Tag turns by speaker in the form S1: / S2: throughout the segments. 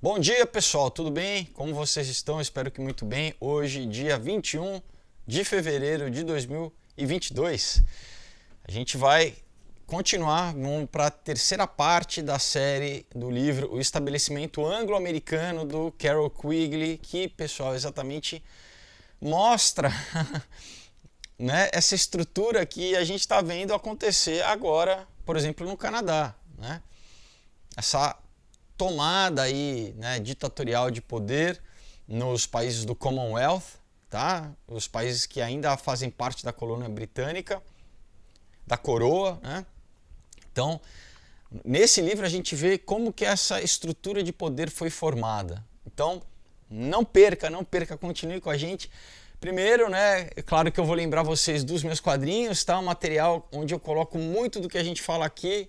S1: Bom dia, pessoal, tudo bem? Como vocês estão? Espero que muito bem. Hoje, dia 21 de fevereiro de 2022. A gente vai continuar para a terceira parte da série do livro O Estabelecimento Anglo-Americano do Carroll Quigley, que, pessoal, exatamente mostra né, essa estrutura que a gente está vendo acontecer agora, por exemplo, no Canadá, né? Essa tomada aí, né, ditatorial de poder nos países do Commonwealth, tá? Os países que ainda fazem parte da colônia britânica, da coroa, né? Então, nesse livro a gente vê como que essa estrutura de poder foi formada. Então, não perca, continue com a gente. Primeiro, né, é claro que eu vou lembrar vocês dos meus quadrinhos, tá? Um material onde eu coloco muito do que a gente fala aqui,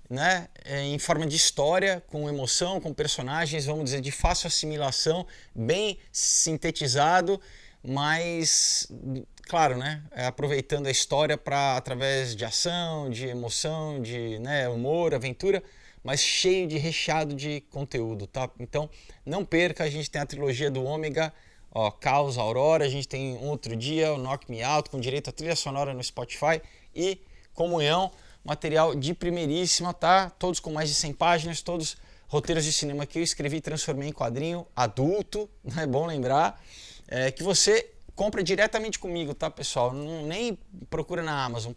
S1: né, em forma de história, com emoção, com personagens, vamos dizer, de fácil assimilação, bem sintetizado, mas, claro, né, aproveitando a história para através de ação, de emoção, de, né, humor, aventura, mas cheio de recheado de conteúdo, tá? Então, não perca, a gente tem a trilogia do Ômega, ó, Caos, Aurora, a gente tem um outro dia, o Knock Me Out, com direito a trilha sonora no Spotify e Comunhão, material de primeiríssima, tá? Todos com mais de 100 páginas, todos roteiros de cinema que eu escrevi e transformei em quadrinho adulto, é bom lembrar, que você compra diretamente comigo, tá, pessoal? Não, nem procura na Amazon,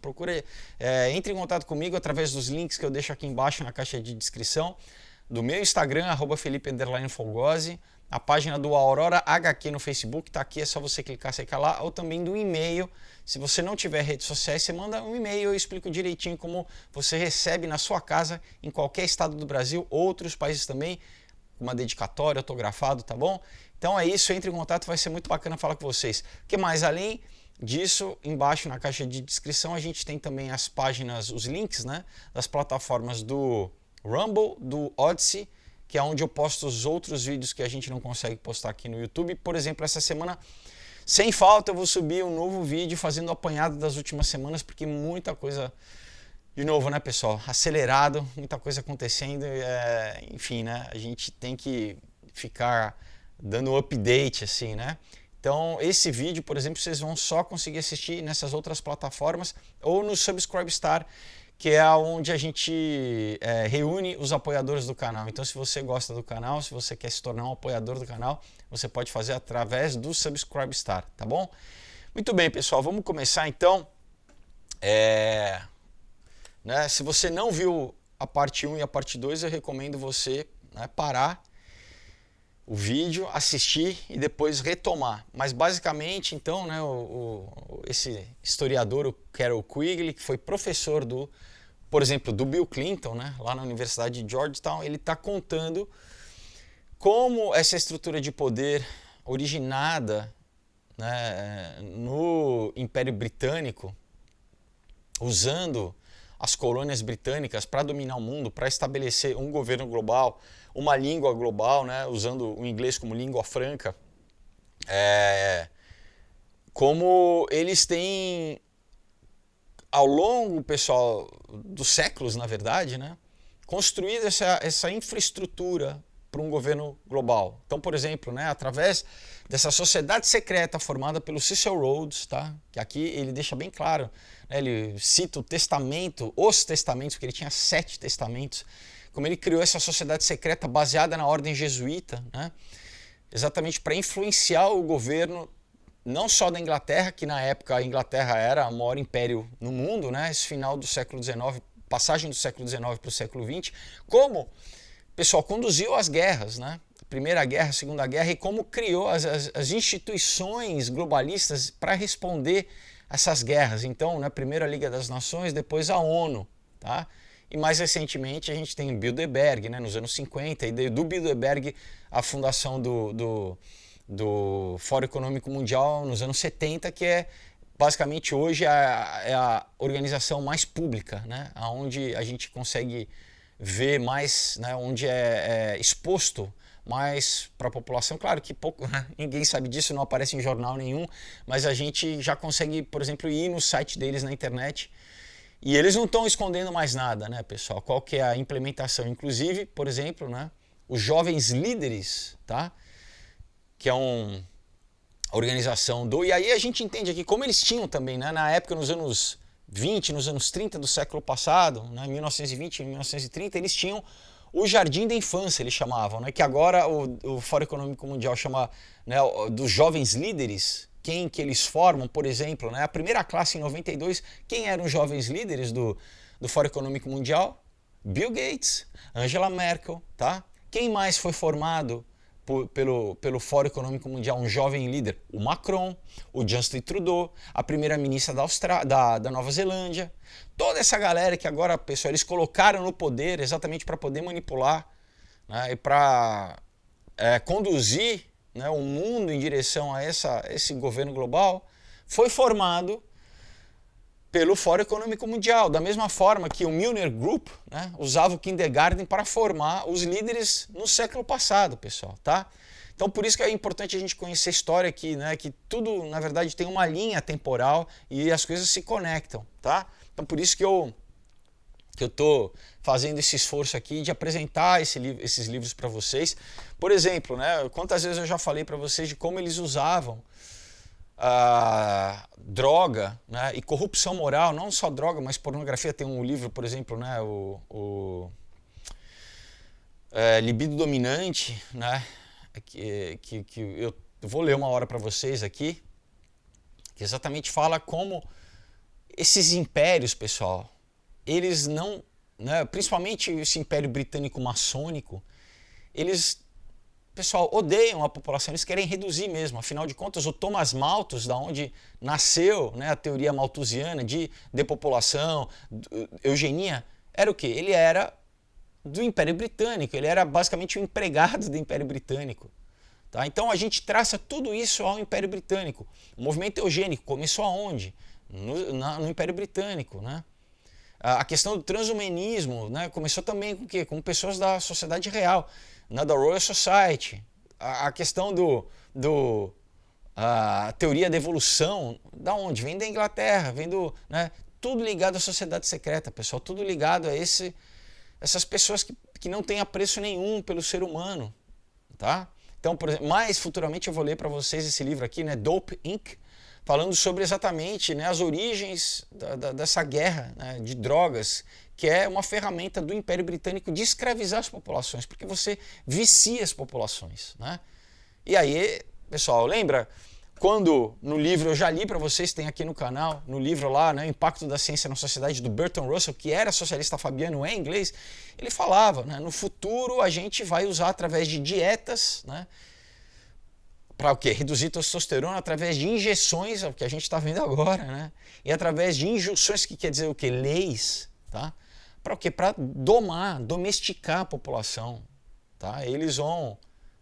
S1: entre em contato comigo através dos links que eu deixo aqui embaixo na caixa de descrição, do meu Instagram, @Felipe_Fogozzi, a página do Aurora HQ no Facebook, tá aqui, é só você clicar, clicar lá, ou também do e-mail. Se você não tiver redes sociais, você manda um e-mail, eu explico direitinho como você recebe na sua casa, em qualquer estado do Brasil, outros países também, uma dedicatória, autografado, tá bom? Então é isso, entre em contato, vai ser muito bacana falar com vocês. O que mais? Além disso, embaixo na caixa de descrição, a gente tem também as páginas, os links, né, das plataformas do Rumble, do Odyssey, que é onde eu posto os outros vídeos que a gente não consegue postar aqui no YouTube. Por exemplo, essa semana, sem falta, eu vou subir um novo vídeo fazendo o apanhado das últimas semanas, porque muita coisa, de novo, né, pessoal, acelerado, muita coisa acontecendo, enfim, né, a gente tem que ficar dando update, assim, né. Então, esse vídeo, por exemplo, vocês vão só conseguir assistir nessas outras plataformas ou no Subscribestar, que é onde a gente reúne os apoiadores do canal. Então, se você gosta do canal, se você quer se tornar um apoiador do canal, você pode fazer através do Subscribestar, tá bom? Muito bem, pessoal, vamos começar então. Né, se você não viu a parte 1 e a parte 2, eu recomendo você, né, parar o vídeo, assistir e depois retomar. Mas basicamente, então, né, esse historiador, o Carroll Quigley, que foi professor por exemplo, do Bill Clinton, né, lá na Universidade de Georgetown, ele está contando como essa estrutura de poder originada, né, no Império Britânico, usando as colônias britânicas para dominar o mundo, para estabelecer um governo global, uma língua global, né, usando o inglês como língua franca, como eles têm, ao longo, pessoal, dos séculos, na verdade, né, construído essa infraestrutura para um governo global. Então, por exemplo, né, através dessa sociedade secreta formada pelo Cecil Rhodes, tá? Que aqui ele deixa bem claro, né, ele cita o testamento, os testamentos, porque ele tinha 7 testamentos, como ele criou essa sociedade secreta baseada na ordem jesuíta, né, exatamente para influenciar o governo não só da Inglaterra, que na época a Inglaterra era o maior império no mundo, né, esse final do século XIX, passagem do século XIX para o século XX, como o pessoal conduziu as guerras, né? Primeira Guerra, Segunda Guerra, e como criou as instituições globalistas para responder a essas guerras. Então, né, primeiro a Liga das Nações, depois a ONU, tá? E mais recentemente a gente tem Bilderberg, né, nos anos 50, e do Bilderberg a fundação do Fórum Econômico Mundial nos anos 70, que é basicamente hoje a organização mais pública, né, onde a gente consegue ver mais, né, onde é exposto mais para a população. Claro que pouco, ninguém sabe disso, não aparece em jornal nenhum, mas a gente já consegue, por exemplo, ir no site deles na internet. E eles não estão escondendo mais nada, né, pessoal? Qual que é a implementação? Inclusive, por exemplo, né, os Jovens Líderes, tá? Que é a organização do... E aí a gente entende aqui como eles tinham também, né? Na época, nos anos 20, nos anos 30 do século passado, né? 1920, 1930, eles tinham o Jardim da Infância, eles chamavam, né? Que agora o Fórum Econômico Mundial chama, né, dos Jovens Líderes. Quem que eles formam, por exemplo, né? A primeira classe em 92, quem eram os Jovens Líderes do Fórum Econômico Mundial? Bill Gates, Angela Merkel, tá? Quem mais foi formado pelo Fórum Econômico Mundial, um jovem líder? O Macron, o Justin Trudeau, a primeira-ministra da Nova Zelândia. Toda essa galera que agora, pessoal, eles colocaram no poder exatamente para poder manipular, né, e para conduzir, né, o mundo em direção a esse governo global, foi formado pelo Fórum Econômico Mundial, da mesma forma que o Milner Group, né, usava o kindergarten para formar os líderes no século passado, pessoal, tá? Então por isso que é importante a gente conhecer a história aqui, né, que tudo, na verdade, tem uma linha temporal e as coisas se conectam, tá? Então por isso que eu tô fazendo esse esforço aqui de apresentar esses livros para vocês. Por exemplo, né, quantas vezes eu já falei para vocês de como eles usavam droga, né, e corrupção moral, não só droga, mas pornografia. Tem um livro, por exemplo, né, Libido Dominante, né, que eu vou ler uma hora para vocês aqui, que exatamente fala como esses impérios, pessoal, eles não, né, principalmente esse império britânico maçônico, eles, pessoal, odeiam a população, eles querem reduzir mesmo. Afinal de contas, o Thomas Malthus, da onde nasceu, né, a teoria malthusiana de depopulação, eugenia, era o quê? Ele era do Império Britânico, ele era basicamente um empregado do Império Britânico. Tá? Então a gente traça tudo isso ao Império Britânico. O movimento eugênico começou aonde? No Império Britânico, né? A questão do transhumanismo, né, começou também com o quê? Com pessoas da sociedade real, da Royal Society. A questão a teoria da evolução, da onde? Vem da Inglaterra, vem né, tudo ligado à sociedade secreta, pessoal, tudo ligado a essas pessoas que não têm apreço nenhum pelo ser humano, tá? Então, por exemplo, mais futuramente eu vou ler para vocês esse livro aqui, né, Dope Inc., falando sobre exatamente, né, as origens dessa guerra, né, de drogas, que é uma ferramenta do Império Britânico de escravizar as populações, porque você vicia as populações, né? E aí, pessoal, lembra quando no livro, eu já li para vocês, tem aqui no canal, no livro lá, né, Impacto da Ciência na Sociedade, do Bertrand Russell, que era socialista fabiano em inglês, ele falava, né, no futuro a gente vai usar através de dietas, né, para o quê? Reduzir testosterona através de injeções, é o que a gente está vendo agora, né? E através de injunções, que quer dizer o quê? Leis, tá? Para o quê? Para domesticar a população, tá? Eles vão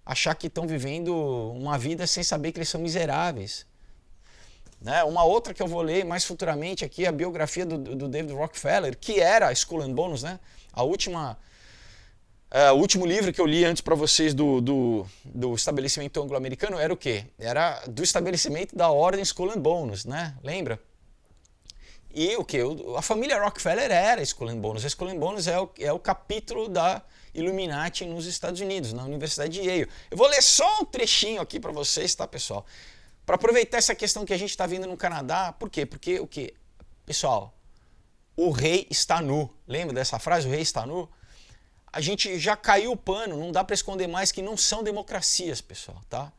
S1: achar que estão vivendo uma vida sem saber que eles são miseráveis, né? Uma outra que eu vou ler mais futuramente aqui, a biografia do David Rockefeller, que era Skull and Bones, né? O último livro que eu li antes para vocês do estabelecimento anglo-americano era o quê? Era do estabelecimento da ordem Skull and Bones, né? Lembra? E o quê? A família Rockefeller era Skull and Bones. A Skull and Bones é o capítulo da Illuminati nos Estados Unidos, na Universidade de Yale. Eu vou ler só um trechinho aqui para vocês, tá, pessoal? Para aproveitar essa questão que a gente está vendo no Canadá. Por quê? Porque o quê? Pessoal, o rei está nu. Lembra dessa frase? O rei está nu? A gente já caiu o pano, não dá para esconder mais que não são democracias, pessoal, tá?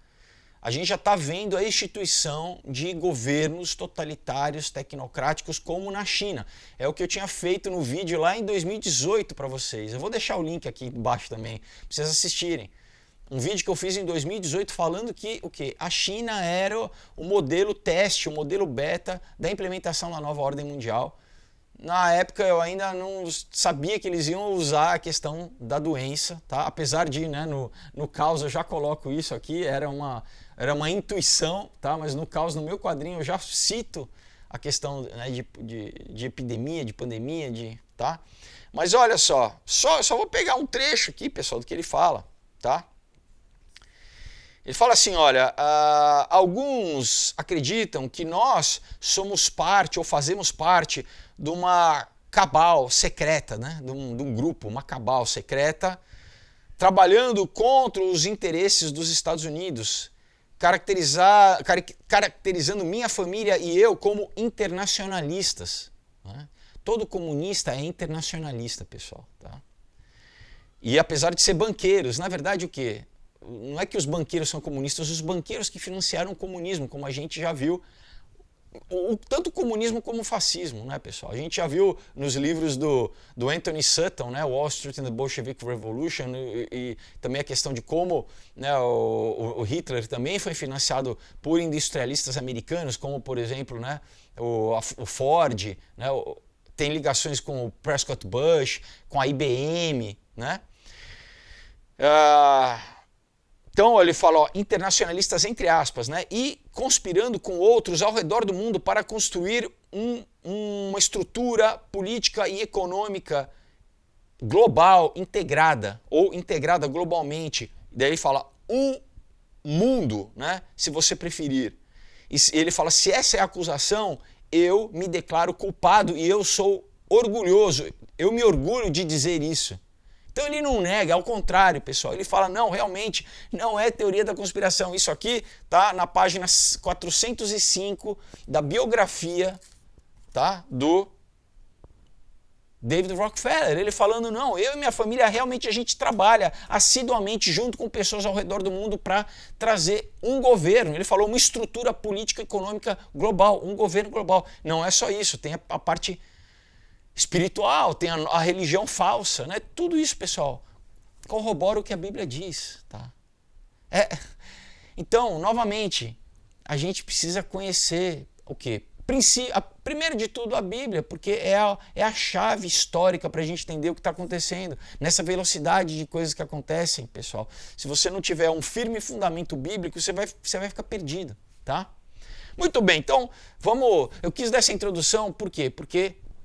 S1: A gente já está vendo a instituição de governos totalitários, tecnocráticos, como na China. É o que eu tinha feito no vídeo lá em 2018 para vocês. Eu vou deixar o link aqui embaixo também, para vocês assistirem. Um vídeo que eu fiz em 2018 falando que o quê? A China era o modelo teste, o modelo beta da implementação da nova ordem mundial. Na época eu ainda não sabia que eles iam usar a questão da doença, tá? Apesar de, né, no caos eu já coloco isso aqui, era uma intuição, tá? Mas no caos, no meu quadrinho, eu já cito a questão, né, de epidemia, de pandemia, tá? Mas olha só, só vou pegar um trecho aqui, pessoal, do que ele fala, tá? Ele fala assim, olha, alguns acreditam que nós somos parte ou fazemos parte de uma cabal secreta, né? de um grupo, uma cabal secreta, trabalhando contra os interesses dos Estados Unidos, caracterizando minha família e eu como internacionalistas. Né? Todo comunista é internacionalista, pessoal. Tá? E apesar de ser banqueiros, na verdade o quê? Não é que os banqueiros são comunistas, os banqueiros que financiaram o comunismo, como a gente já viu, tanto o comunismo como o fascismo, né, pessoal? A gente já viu nos livros do Anthony Sutton, né, Wall Street and the Bolshevik Revolution, e também a questão de como, né, o Hitler também foi financiado por industrialistas americanos, como, por exemplo, né, o Ford, né, tem ligações com o Prescott Bush, com a IBM, né? Então ele fala, ó, internacionalistas entre aspas, né? E conspirando com outros ao redor do mundo para construir uma estrutura política e econômica global, integrada, ou integrada globalmente. Daí ele fala, um mundo, né? Se você preferir. E ele fala, se essa é a acusação, eu me declaro culpado e eu sou orgulhoso, eu me orgulho de dizer isso. Então ele não nega, ao contrário, pessoal, ele fala, não, realmente não é teoria da conspiração. Isso aqui tá na página 405 da biografia, tá, do David Rockefeller. Ele falando, não, eu e minha família realmente a gente trabalha assiduamente junto com pessoas ao redor do mundo para trazer um governo. Ele falou uma estrutura política e econômica global, um governo global. Não é só isso, tem a parte espiritual, tem a religião falsa, né? Tudo isso, pessoal, corrobora o que a Bíblia diz, tá? Então, novamente, a gente precisa conhecer o quê? Primeiro de tudo a Bíblia, porque é a chave histórica para a gente entender o que está acontecendo, nessa velocidade de coisas que acontecem, pessoal. Se você não tiver um firme fundamento bíblico, você vai ficar perdido, tá? Muito bem, então, eu quis dar essa introdução, por quê?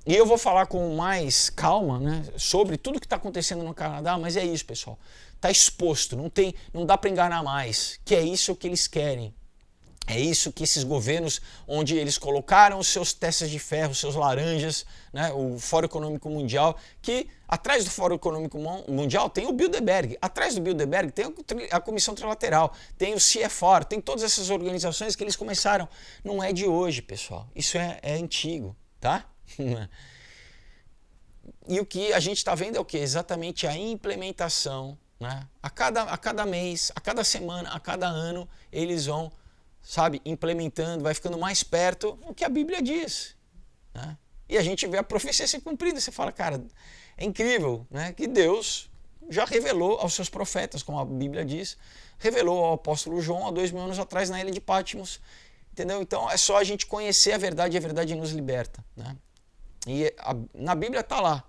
S1: E eu vou falar com mais calma, né, sobre tudo que está acontecendo no Canadá, mas é isso, pessoal. Está exposto, não dá para enganar mais, que é isso que eles querem. É isso que esses governos, onde eles colocaram os seus testas de ferro, seus laranjas, né, o Fórum Econômico Mundial, que atrás do Fórum Econômico Mundial tem o Bilderberg, atrás do Bilderberg tem a Comissão Trilateral, tem o CFR, tem todas essas organizações que eles começaram. Não é de hoje, pessoal, isso é antigo, tá? E o que a gente está vendo é o que? Exatamente a implementação, né? A cada mês, a cada semana, a cada ano, eles vão, sabe, implementando, vai ficando mais perto do que a Bíblia diz, né? E a gente vê a profecia se cumprindo. Você fala, cara, é incrível, né? Que Deus já revelou aos seus profetas, como a Bíblia diz, revelou ao apóstolo João há 2000 anos atrás na ilha de Patmos, entendeu? Então é só a gente conhecer a verdade e a verdade nos liberta, né? E na Bíblia está lá.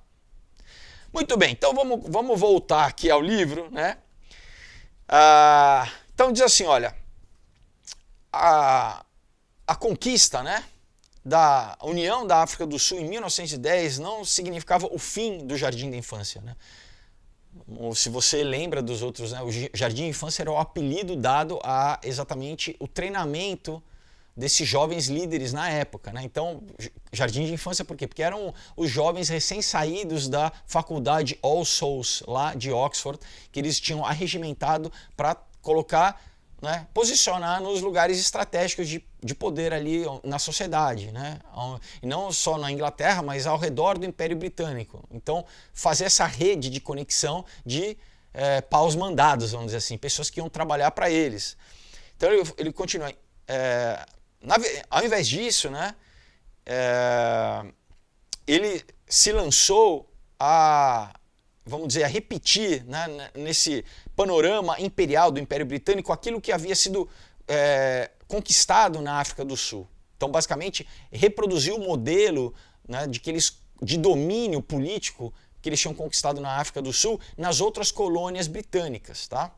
S1: Muito bem, então vamos voltar aqui ao livro, né? Então diz assim, olha, a conquista, né, da União da África do Sul em 1910 não significava o fim do Jardim da Infância, né? Se você lembra dos outros, né, o Jardim da Infância era o apelido dado a exatamente o treinamento desses jovens líderes na época, né? Então, Jardim de Infância por quê? Porque eram os jovens recém-saídos da faculdade All Souls, lá de Oxford, que eles tinham arregimentado para colocar, né, posicionar nos lugares estratégicos de poder ali na sociedade, né? E não só na Inglaterra, mas ao redor do Império Britânico. Então, fazer essa rede de conexão de paus mandados, vamos dizer assim, pessoas que iam trabalhar para eles. Então, ele continua... ao invés disso, né, ele se lançou vamos dizer, a repetir, né, nesse panorama imperial do Império Britânico aquilo que havia sido conquistado na África do Sul. Então, basicamente, reproduziu o modelo, né, de domínio político que eles tinham conquistado na África do Sul nas outras colônias britânicas, tá?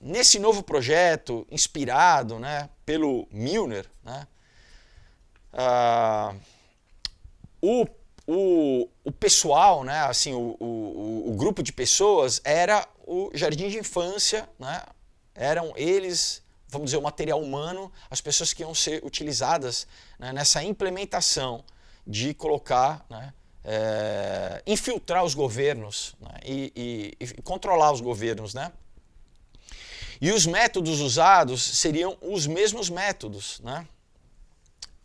S1: Nesse novo projeto, inspirado, né, pelo Milner, né, o pessoal, né, assim, o grupo de pessoas era o Jardim de Infância, né, eram eles, vamos dizer, o material humano, as pessoas que iam ser utilizadas, né, nessa implementação de colocar, né, infiltrar os governos, né, e controlar os governos, né? E os métodos usados seriam os mesmos métodos, né?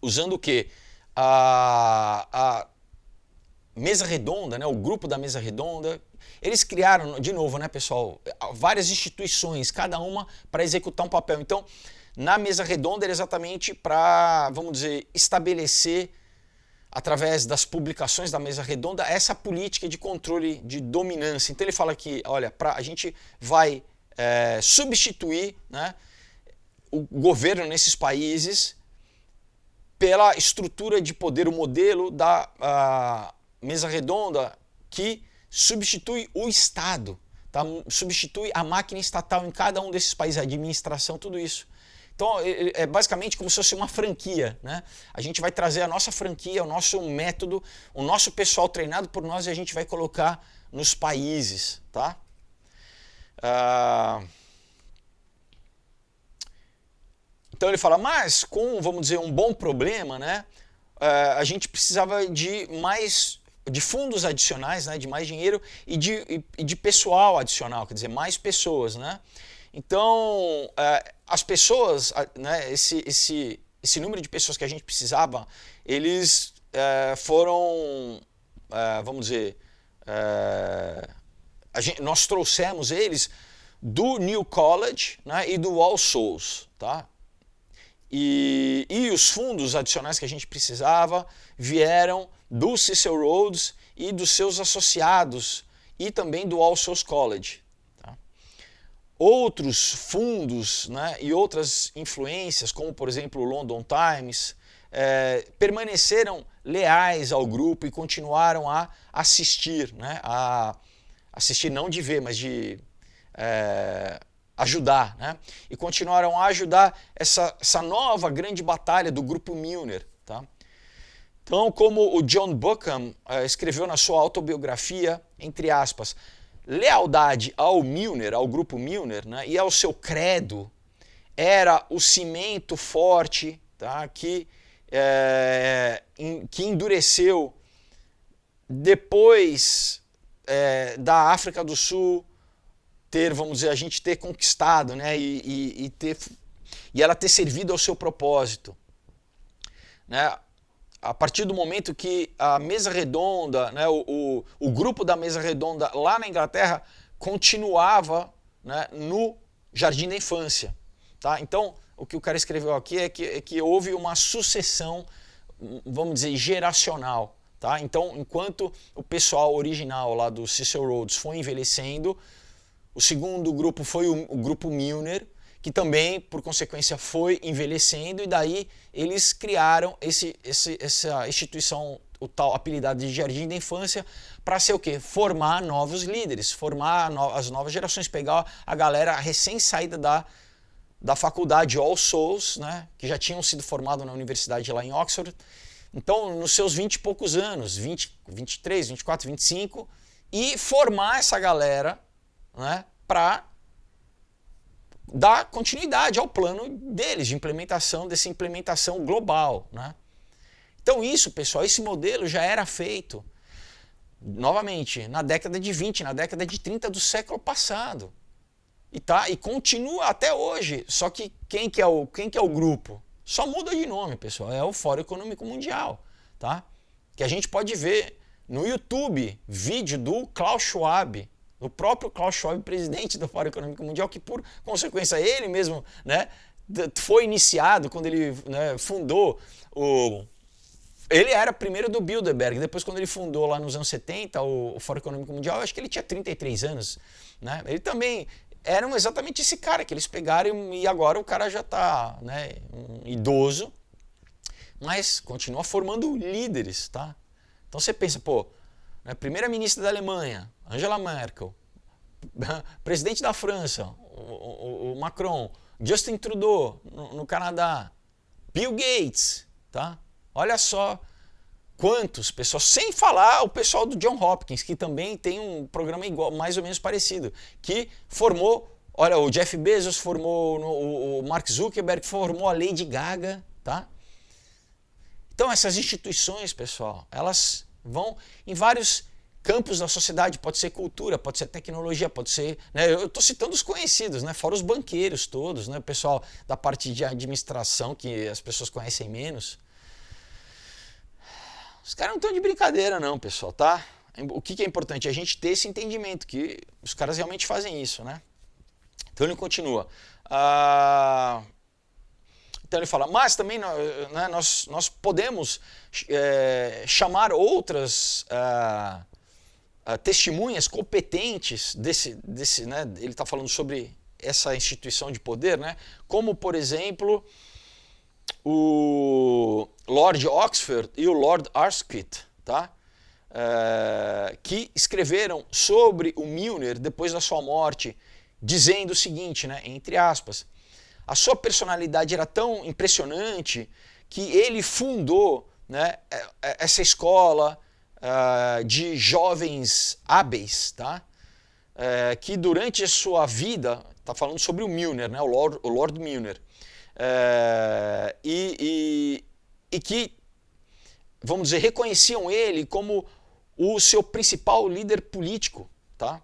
S1: Usando o quê? A mesa redonda, né? O grupo da mesa redonda. Eles criaram, de novo, né, pessoal, várias instituições, cada uma para executar um papel. Então, na mesa redonda era exatamente para, vamos dizer, estabelecer, através das publicações da mesa redonda, essa política de controle, de dominância. Então ele fala que, olha, a gente vai substituir, né, o governo nesses países pela estrutura de poder, o modelo da mesa redonda que substitui o Estado, tá? Substitui a máquina estatal em cada um desses países, a administração, tudo isso. Então é basicamente como se fosse uma franquia, né? A gente vai trazer a nossa franquia, o nosso método, o nosso pessoal treinado por nós e a gente vai colocar nos países, tá? Então ele fala, mas com, vamos dizer, um bom problema, né? A gente precisava de fundos adicionais, né? De mais dinheiro e de pessoal adicional, quer dizer, mais pessoas, né? Então, as pessoas, né, esse número de pessoas que a gente precisava, eles foram, vamos dizer, nós trouxemos eles do New College, né, e do All Souls, tá? E os fundos adicionais que a gente precisava vieram do Cecil Rhodes e dos seus associados e também do All Souls College. Outros fundos, né, e outras influências, como por exemplo o London Times, permaneceram leais ao grupo e continuaram a assistir, né, assistir não de ver, mas de ajudar, né, e continuaram a ajudar essa nova grande batalha do grupo Milner. Tá? Então, como o John Buchan escreveu na sua autobiografia, entre aspas, lealdade ao Milner, ao grupo Milner, né, e ao seu credo era o cimento forte, tá, que endureceu depois da África do Sul vamos dizer, a gente ter conquistado, né, e ela ter servido ao seu propósito, né? A partir do momento que a mesa redonda, né, o grupo da mesa redonda lá na Inglaterra continuava, né, no Jardim da Infância. Tá? Então, o que o cara escreveu aqui é que houve uma sucessão, vamos dizer, geracional. Tá? Então, enquanto o pessoal original lá do Cecil Rhodes foi envelhecendo, o segundo grupo foi o grupo Milner, que também, por consequência, foi envelhecendo, e daí eles criaram essa instituição, o tal apelidado de Jardim da Infância, para ser o quê? Formar novos líderes, formar as novas gerações, pegar a galera recém-saída da faculdade All Souls, né, que já tinham sido formados na universidade lá em Oxford, então nos seus 20 e poucos anos, 23, 24, 25, e formar essa galera, né, para dar continuidade ao plano deles, de implementação, dessa implementação global. Né? Então isso, pessoal, esse modelo já era feito, novamente, na década de 20, na década de 30 do século passado. E continua até hoje. Só que quem que é o grupo? Só muda de nome, pessoal. É o Fórum Econômico Mundial. Tá? Que a gente pode ver no YouTube vídeo do Klaus Schwab, o próprio Klaus Schwab, presidente do Fórum Econômico Mundial, que por consequência ele mesmo, né, foi iniciado quando ele, né, fundou ele era primeiro do Bilderberg, depois quando ele fundou lá nos anos 70 o Fórum Econômico Mundial, eu acho que ele tinha 33 anos. Né? Ele também era exatamente esse cara que eles pegaram e agora o cara já está, né, um idoso, mas continua formando líderes. Tá? Então você pensa, pô, né, primeira-ministra da Alemanha, Angela Merkel, presidente da França, o Macron, Justin Trudeau no Canadá, Bill Gates, tá? Olha só quantos pessoas, sem falar o pessoal do John Hopkins, que também tem um programa igual, mais ou menos parecido, que formou, olha, o Jeff Bezos formou, o Mark Zuckerberg formou a Lady Gaga, tá? Então essas instituições, pessoal, elas Vão em vários campos da sociedade, pode ser cultura, pode ser tecnologia, pode ser... Né, eu estou citando os conhecidos, né, fora os banqueiros todos, né, o pessoal da parte de administração que as pessoas conhecem menos. Os caras não estão de brincadeira não, pessoal, tá? O que é importante? É a gente ter esse entendimento, que os caras realmente fazem isso, né? Então ele continua. Então ele fala, mas também, né, nós podemos chamar outras testemunhas competentes desse né, ele está falando sobre essa instituição de poder, né, como por exemplo o Lord Oxford e o Lord Asquith, tá? Que escreveram sobre o Milner depois da sua morte, dizendo o seguinte, né, entre aspas, a sua personalidade era tão impressionante que ele fundou, né, essa escola de jovens hábeis, tá? Que durante a sua vida, está falando sobre o Milner, né, o Lord Milner, e que, vamos dizer, reconheciam ele como o seu principal líder político, tá?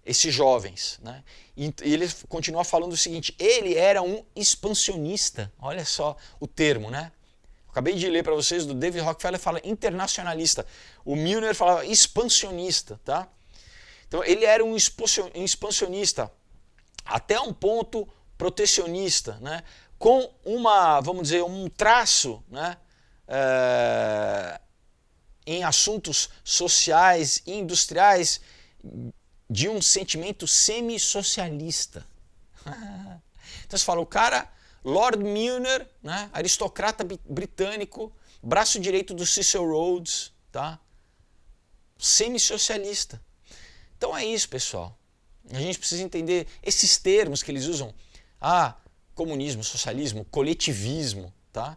S1: Esses jovens, né? E ele continua falando o seguinte, ele era um expansionista, olha só o termo, né? Acabei de ler para vocês do David Rockefeller, fala internacionalista, o Milner falava expansionista, tá? Então ele era um expansionista, até um ponto protecionista, né? Com uma, vamos dizer, um traço, né? Em assuntos sociais e industriais de um sentimento semi-socialista. Então você fala, o cara, Lord Milner, né, aristocrata britânico, braço direito do Cecil Rhodes, tá? Semi-socialista. Então é isso, pessoal. A gente precisa entender esses termos que eles usam. Comunismo, socialismo, coletivismo, tá?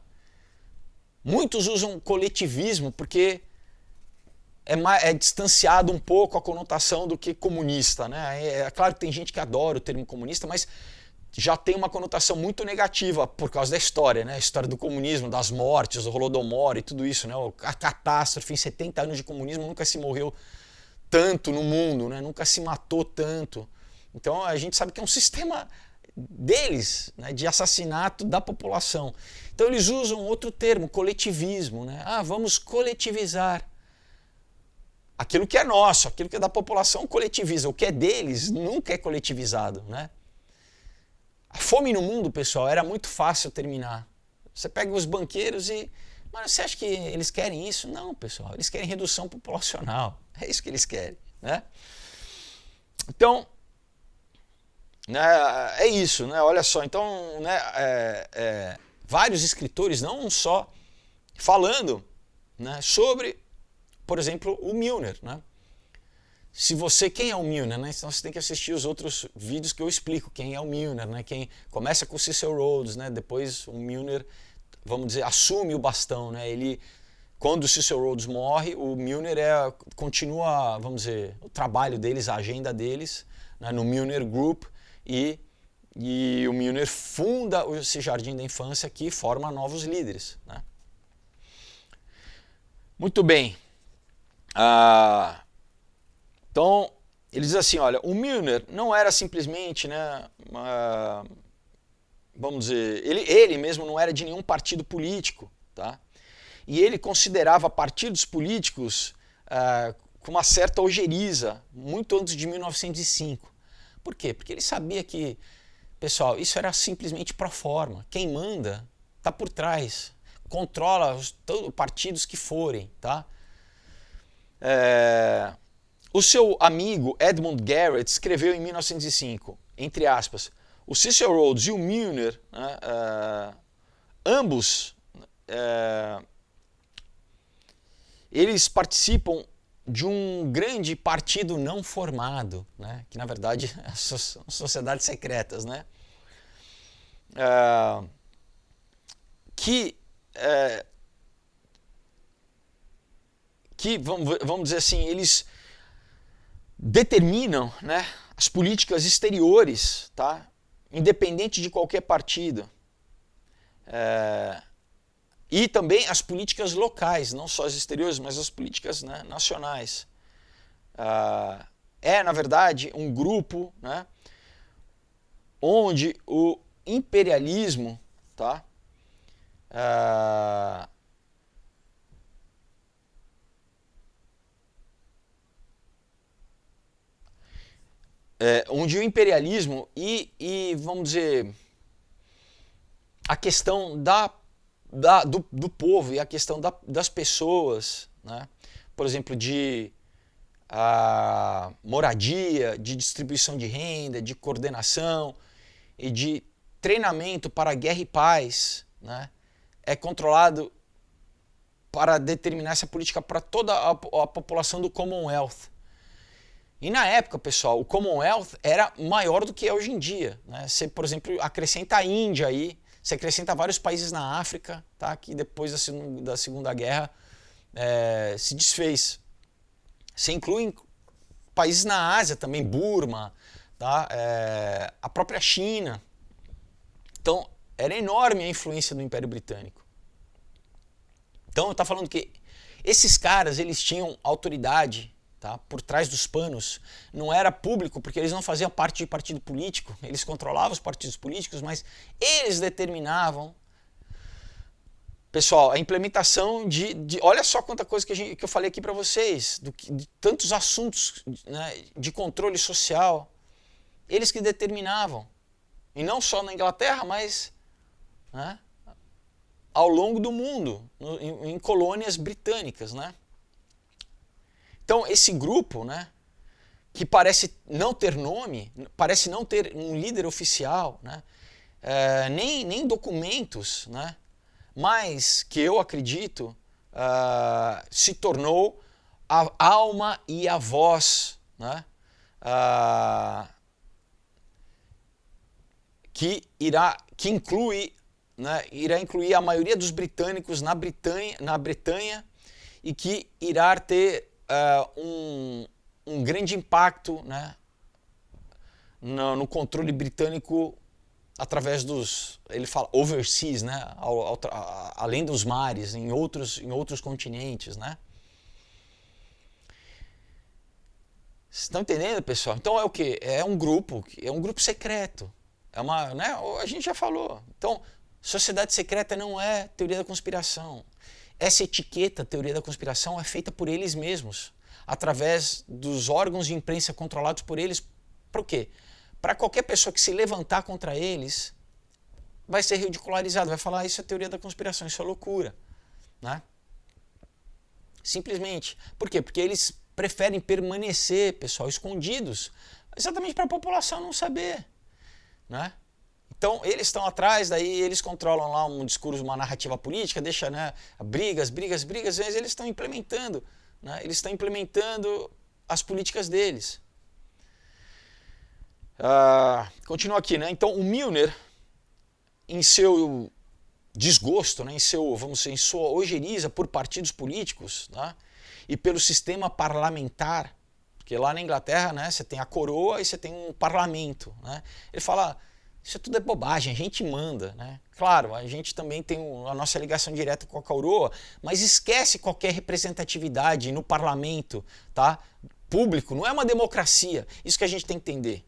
S1: Muitos usam coletivismo porque é distanciado um pouco a conotação do que comunista, né? É claro que tem gente que adora o termo comunista, mas já tem uma conotação muito negativa por causa da história, né? A história do comunismo, das mortes, do Holodomor e tudo isso, né? A catástrofe, em 70 anos de comunismo nunca se morreu tanto no mundo, né? Nunca se matou tanto. Então a gente sabe que é um sistema deles, né? De assassinato da população. Então eles usam outro termo, coletivismo, né? Vamos coletivizar. Aquilo que é nosso, aquilo que é da população coletiviza, o que é deles nunca é coletivizado, né? A fome no mundo, pessoal, era muito fácil terminar. Você pega os banqueiros e... Mas você acha que eles querem isso? Não, pessoal, eles querem redução populacional. É isso que eles querem, né? Então, né, é isso, né? Olha só, então, né, vários escritores, não só falando, né, sobre... Por exemplo, o Milner, né? Quem é o Milner, né? Então você tem que assistir os outros vídeos que eu explico quem é o Milner, né? Quem começa com o Cecil Rhodes, né? Depois o Milner, vamos dizer, assume o bastão, né? Quando o Cecil Rhodes morre, o Milner continua, vamos dizer, o trabalho deles, a agenda deles, né? No Milner Group, e o Milner funda esse Jardim da Infância que forma novos líderes, né? Muito bem. Então, ele diz assim, olha, o Milner não era simplesmente, né, vamos dizer, ele mesmo não era de nenhum partido político, tá? E ele considerava partidos políticos com uma certa ojeriza, muito antes de 1905. Por quê? Porque ele sabia que, pessoal, isso era simplesmente pro forma. Quem manda está por trás, controla os partidos que forem, tá? O seu amigo Edmund Garrett escreveu em 1905, entre aspas, o Cecil Rhodes e o Milner, né, ambos, eles participam de um grande partido não formado, né, que na verdade são sociedades secretas, né, que vamos dizer assim, eles determinam, né, as políticas exteriores, tá, independente de qualquer partido. E também as políticas locais, não só as exteriores, mas as políticas, né, nacionais. É, na verdade, um grupo, né, onde o imperialismo, tá, onde o imperialismo e, vamos dizer, a questão do povo e a questão das pessoas, né, por exemplo, de moradia, de distribuição de renda, de coordenação e de treinamento para guerra e paz, né, é controlado para determinar essa política para toda a população do Commonwealth. E na época, pessoal, o Commonwealth era maior do que é hoje em dia, né? Você, por exemplo, acrescenta a Índia aí, você acrescenta vários países na África, tá? Que depois da Segunda Guerra se desfez. Você inclui países na Ásia também, Burma, tá? A própria China. Então, era enorme a influência do Império Britânico. Então, eu estou falando que esses caras, eles tinham autoridade, tá, por trás dos panos. Não era público, porque eles não faziam parte de partido político, eles controlavam os partidos políticos, mas eles determinavam, pessoal, a implementação olha só quanta coisa que eu falei aqui para vocês, de tantos assuntos, né, de controle social, eles que determinavam. E não só na Inglaterra, mas, né, ao longo do mundo, em colônias britânicas, né? Então, esse grupo, né, que parece não ter nome, parece não ter um líder oficial, né, nem documentos, né, mas que eu acredito se tornou a alma e a voz, né, que inclui, né, irá incluir a maioria dos britânicos na Bretanha e que irá ter um grande impacto, né, no controle britânico através ele fala overseas, né, além dos mares, em outros continentes, né. Vocês estão entendendo, pessoal? Então é o quê? É um grupo secreto. Né, a gente já falou. Então, sociedade secreta não é teoria da conspiração. Essa etiqueta, teoria da conspiração, é feita por eles mesmos, através dos órgãos de imprensa controlados por eles. Para o quê? Para qualquer pessoa que se levantar contra eles, vai ser ridicularizado, vai falar, isso é teoria da conspiração, isso é loucura, né? Simplesmente. Por quê? Porque eles preferem permanecer, pessoal, escondidos, exatamente para a população não saber, né? Então, eles estão atrás, daí eles controlam lá um discurso, uma narrativa política, deixa, né, brigas, mas eles estão implementando, né, as políticas deles. Continua aqui, né? Então, o Milner, em seu desgosto, né, em sua ojeriza por partidos políticos, né, e pelo sistema parlamentar, porque lá na Inglaterra, né, você tem a coroa e você tem um parlamento, né? Ele fala, isso tudo é bobagem, a gente manda, né? Claro, a gente também tem a nossa ligação direta com a coroa, mas esquece qualquer representatividade no parlamento, tá? Público, não é uma democracia, isso que a gente tem que entender,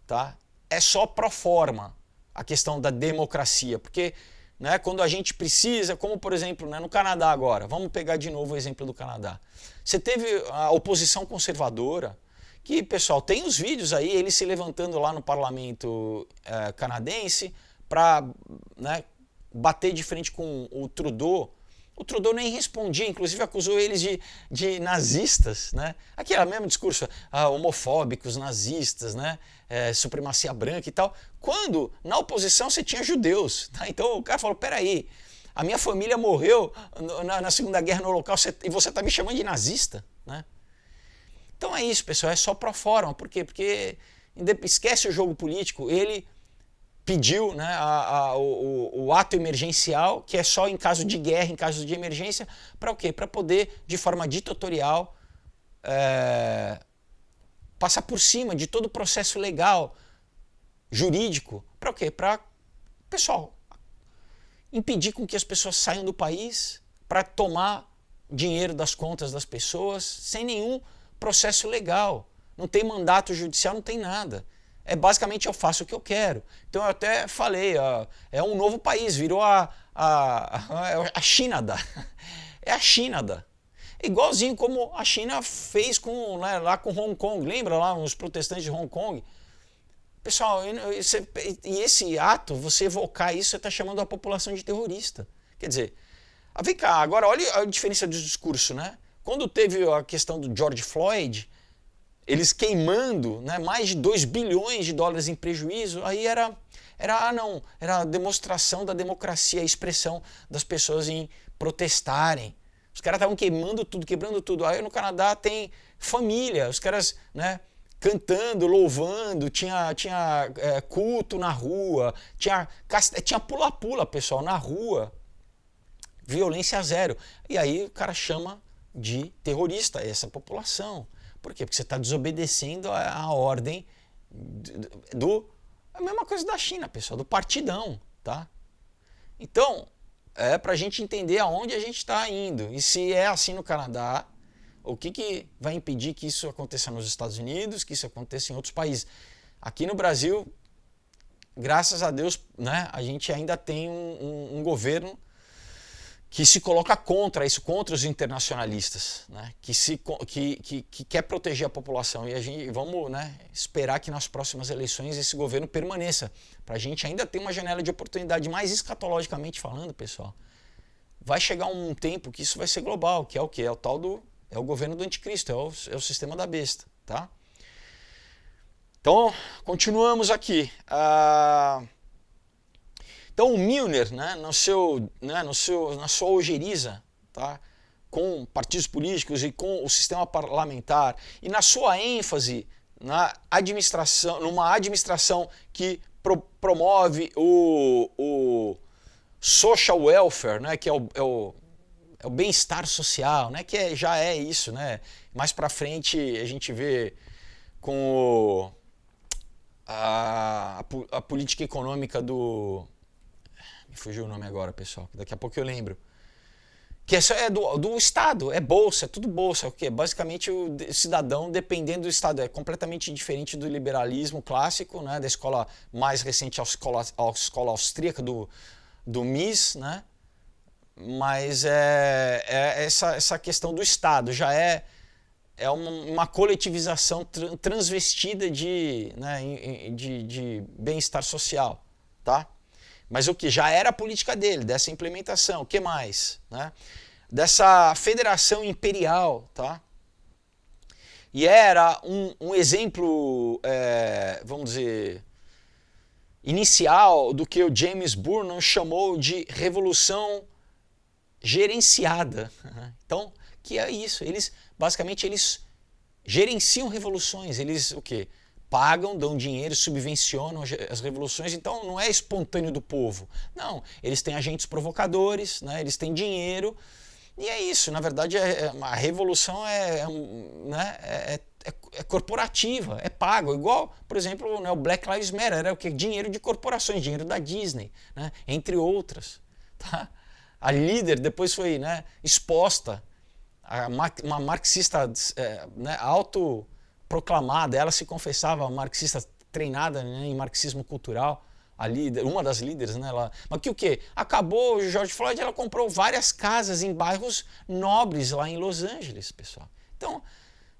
S1: tá? É só pro forma a questão da democracia, porque, né, quando a gente precisa, como por exemplo, né, no Canadá agora, vamos pegar de novo o exemplo do Canadá. Você teve a oposição conservadora, que, pessoal, tem os vídeos aí, ele se levantando lá no parlamento canadense para, né, bater de frente com o Trudeau. O Trudeau nem respondia, inclusive acusou eles de nazistas, né? Aquele mesmo discurso, homofóbicos, nazistas, né? Supremacia branca e tal. Quando na oposição você tinha judeus, tá? Então o cara falou, peraí, a minha família morreu na Segunda Guerra no Holocausto e você está me chamando de nazista, né? Então é isso, pessoal, é só pro forma. Por quê? Porque esquece o jogo político, ele pediu, né, o ato emergencial, que é só em caso de guerra, em caso de emergência, para o quê? Para poder, de forma ditatorial, passar por cima de todo o processo legal, jurídico. Para o quê? Para, pessoal, impedir com que as pessoas saiam do país para tomar dinheiro das contas das pessoas sem nenhum processo legal. Não tem mandato judicial, não tem nada. É basicamente eu faço o que eu quero. Então eu até falei, é um novo país, virou a China da. É a China da. Igualzinho como a China fez com, né, lá com Hong Kong. Lembra lá os protestantes de Hong Kong? Pessoal, e esse ato, você evocar isso, você está chamando a população de terrorista. Quer dizer, vem cá, agora olha a diferença do discurso, né? Quando teve a questão do George Floyd, eles queimando, né, mais de 2 bilhões de dólares em prejuízo, aí era a demonstração da democracia, a expressão das pessoas em protestarem. Os caras estavam queimando tudo, quebrando tudo. Aí no Canadá tem família, os caras, né, cantando, louvando, tinha culto na rua, tinha pula-pula, pessoal, na rua. Violência zero. E aí o cara chama de terrorista essa população. Por quê? Porque você está desobedecendo a ordem a mesma coisa da China, pessoal, do partidão, tá? Então, é para a gente entender aonde a gente está indo. E se é assim no Canadá, o que vai impedir que isso aconteça nos Estados Unidos, que isso aconteça em outros países? Aqui no Brasil, graças a Deus, né, a gente ainda tem um governo que se coloca contra isso, contra os internacionalistas, né, que quer proteger a população. E a gente vamos, né, esperar que nas próximas eleições esse governo permaneça, para a gente ainda ter uma janela de oportunidade, mais escatologicamente falando, pessoal. Vai chegar um tempo que isso vai ser global, que é o quê? É o tal do... É o governo do anticristo, é o sistema da besta, tá? Então, continuamos aqui. Então, o Milner, né, na sua ojeriza, tá, com partidos políticos e com o sistema parlamentar, e na sua ênfase na administração, numa administração que promove o social welfare, né, que é o bem-estar social, né, que já é isso, né? Mais para frente a gente vê com a política econômica do... Me fugiu o nome agora, pessoal, daqui a pouco eu lembro. Que isso é do Estado, é bolsa, é tudo bolsa. O quê? Basicamente o cidadão, dependendo do Estado, é completamente diferente do liberalismo clássico, né, da escola mais recente, a escola austríaca do Mises, né? Mas essa questão do Estado já é uma coletivização transvestida de bem-estar social, tá? Mas o que já era a política dele, dessa implementação, o que mais? Né? Dessa federação imperial, tá? E era um exemplo, vamos dizer, inicial do que o James Burnham chamou de revolução gerenciada. Então, que é isso? Basicamente, eles gerenciam revoluções. Eles, o quê? Pagam, dão dinheiro, subvencionam as revoluções, então não é espontâneo do povo. Não, eles têm agentes provocadores, né? Eles têm dinheiro, e é isso. Na verdade, a revolução é corporativa, é pago. Igual, por exemplo, né, o Black Lives Matter, era o quê? Dinheiro de corporações, dinheiro da Disney, né? Entre outras. Tá? A líder depois foi, né, exposta, uma marxista né, autoproclamada, ela se confessava marxista treinada, né, em marxismo cultural, a líder, uma das líderes, né, mas que o quê? Acabou o George Floyd, ela comprou várias casas em bairros nobres lá em Los Angeles, pessoal. Então,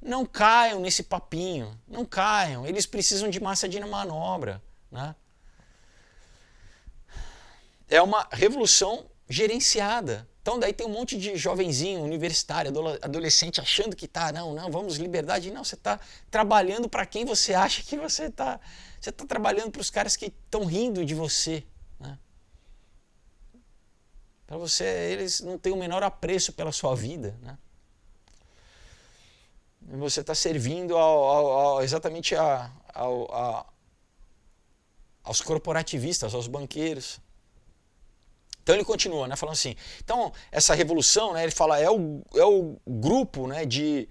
S1: não caiam nesse papinho, não caiam, eles precisam de massa de manobra, né? É uma revolução gerenciada. Então daí tem um monte de jovenzinho, universitário, adolescente achando que não, vamos liberdade. Não, você está trabalhando para quem você acha que você está. Você está trabalhando para os caras que estão rindo de você. Né? Para você, eles não têm o menor apreço pela sua vida. Né? E você está servindo exatamente aos corporativistas, aos banqueiros. Então ele continua, né, falando assim, então essa revolução, né, ele fala, é o grupo, né, de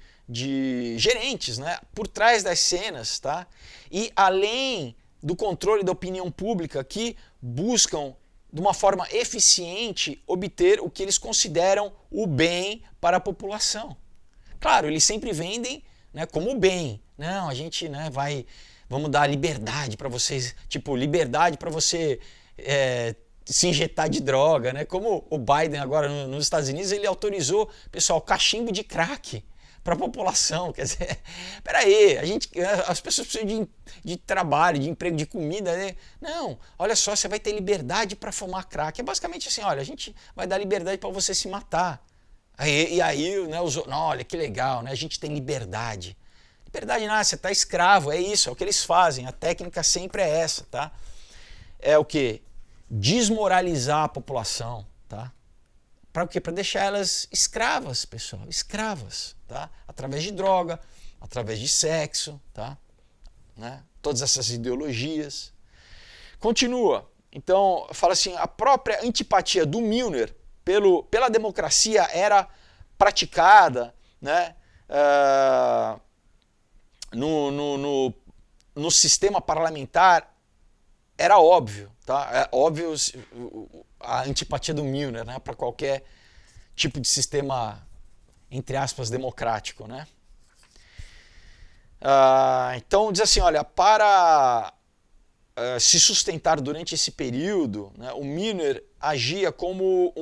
S1: gerentes, né, por trás das cenas, tá? E além do controle da opinião pública que buscam de uma forma eficiente, obter o que eles consideram o bem para a população. Claro, eles sempre vendem, né, como bem. Não, a gente, né, vamos dar liberdade para vocês, tipo, liberdade para você se injetar de droga, né? Como o Biden agora nos Estados Unidos, ele autorizou, pessoal, cachimbo de crack para a população. Quer dizer, peraí, as pessoas precisam de trabalho, de emprego, de comida, né? Não, olha só, você vai ter liberdade para fumar crack. É basicamente assim, olha, a gente vai dar liberdade para você se matar. E aí, né, olha que legal, né? A gente tem liberdade. Liberdade nada, você está escravo, é isso, é o que eles fazem. A técnica sempre é essa, tá? É o quê? Desmoralizar a população, tá? Para o quê? Para deixar elas escravas, pessoal, escravas, tá? Através de droga, através de sexo, tá? Né? Todas essas ideologias. Continua. Então, fala assim, a própria antipatia do Milner pela democracia era praticada, né? No sistema parlamentar era óbvio, tá? É óbvio a antipatia do Milner, né, para qualquer tipo de sistema, entre aspas, democrático, né? Então diz assim, olha, para se sustentar durante esse período, né, o Milner agia como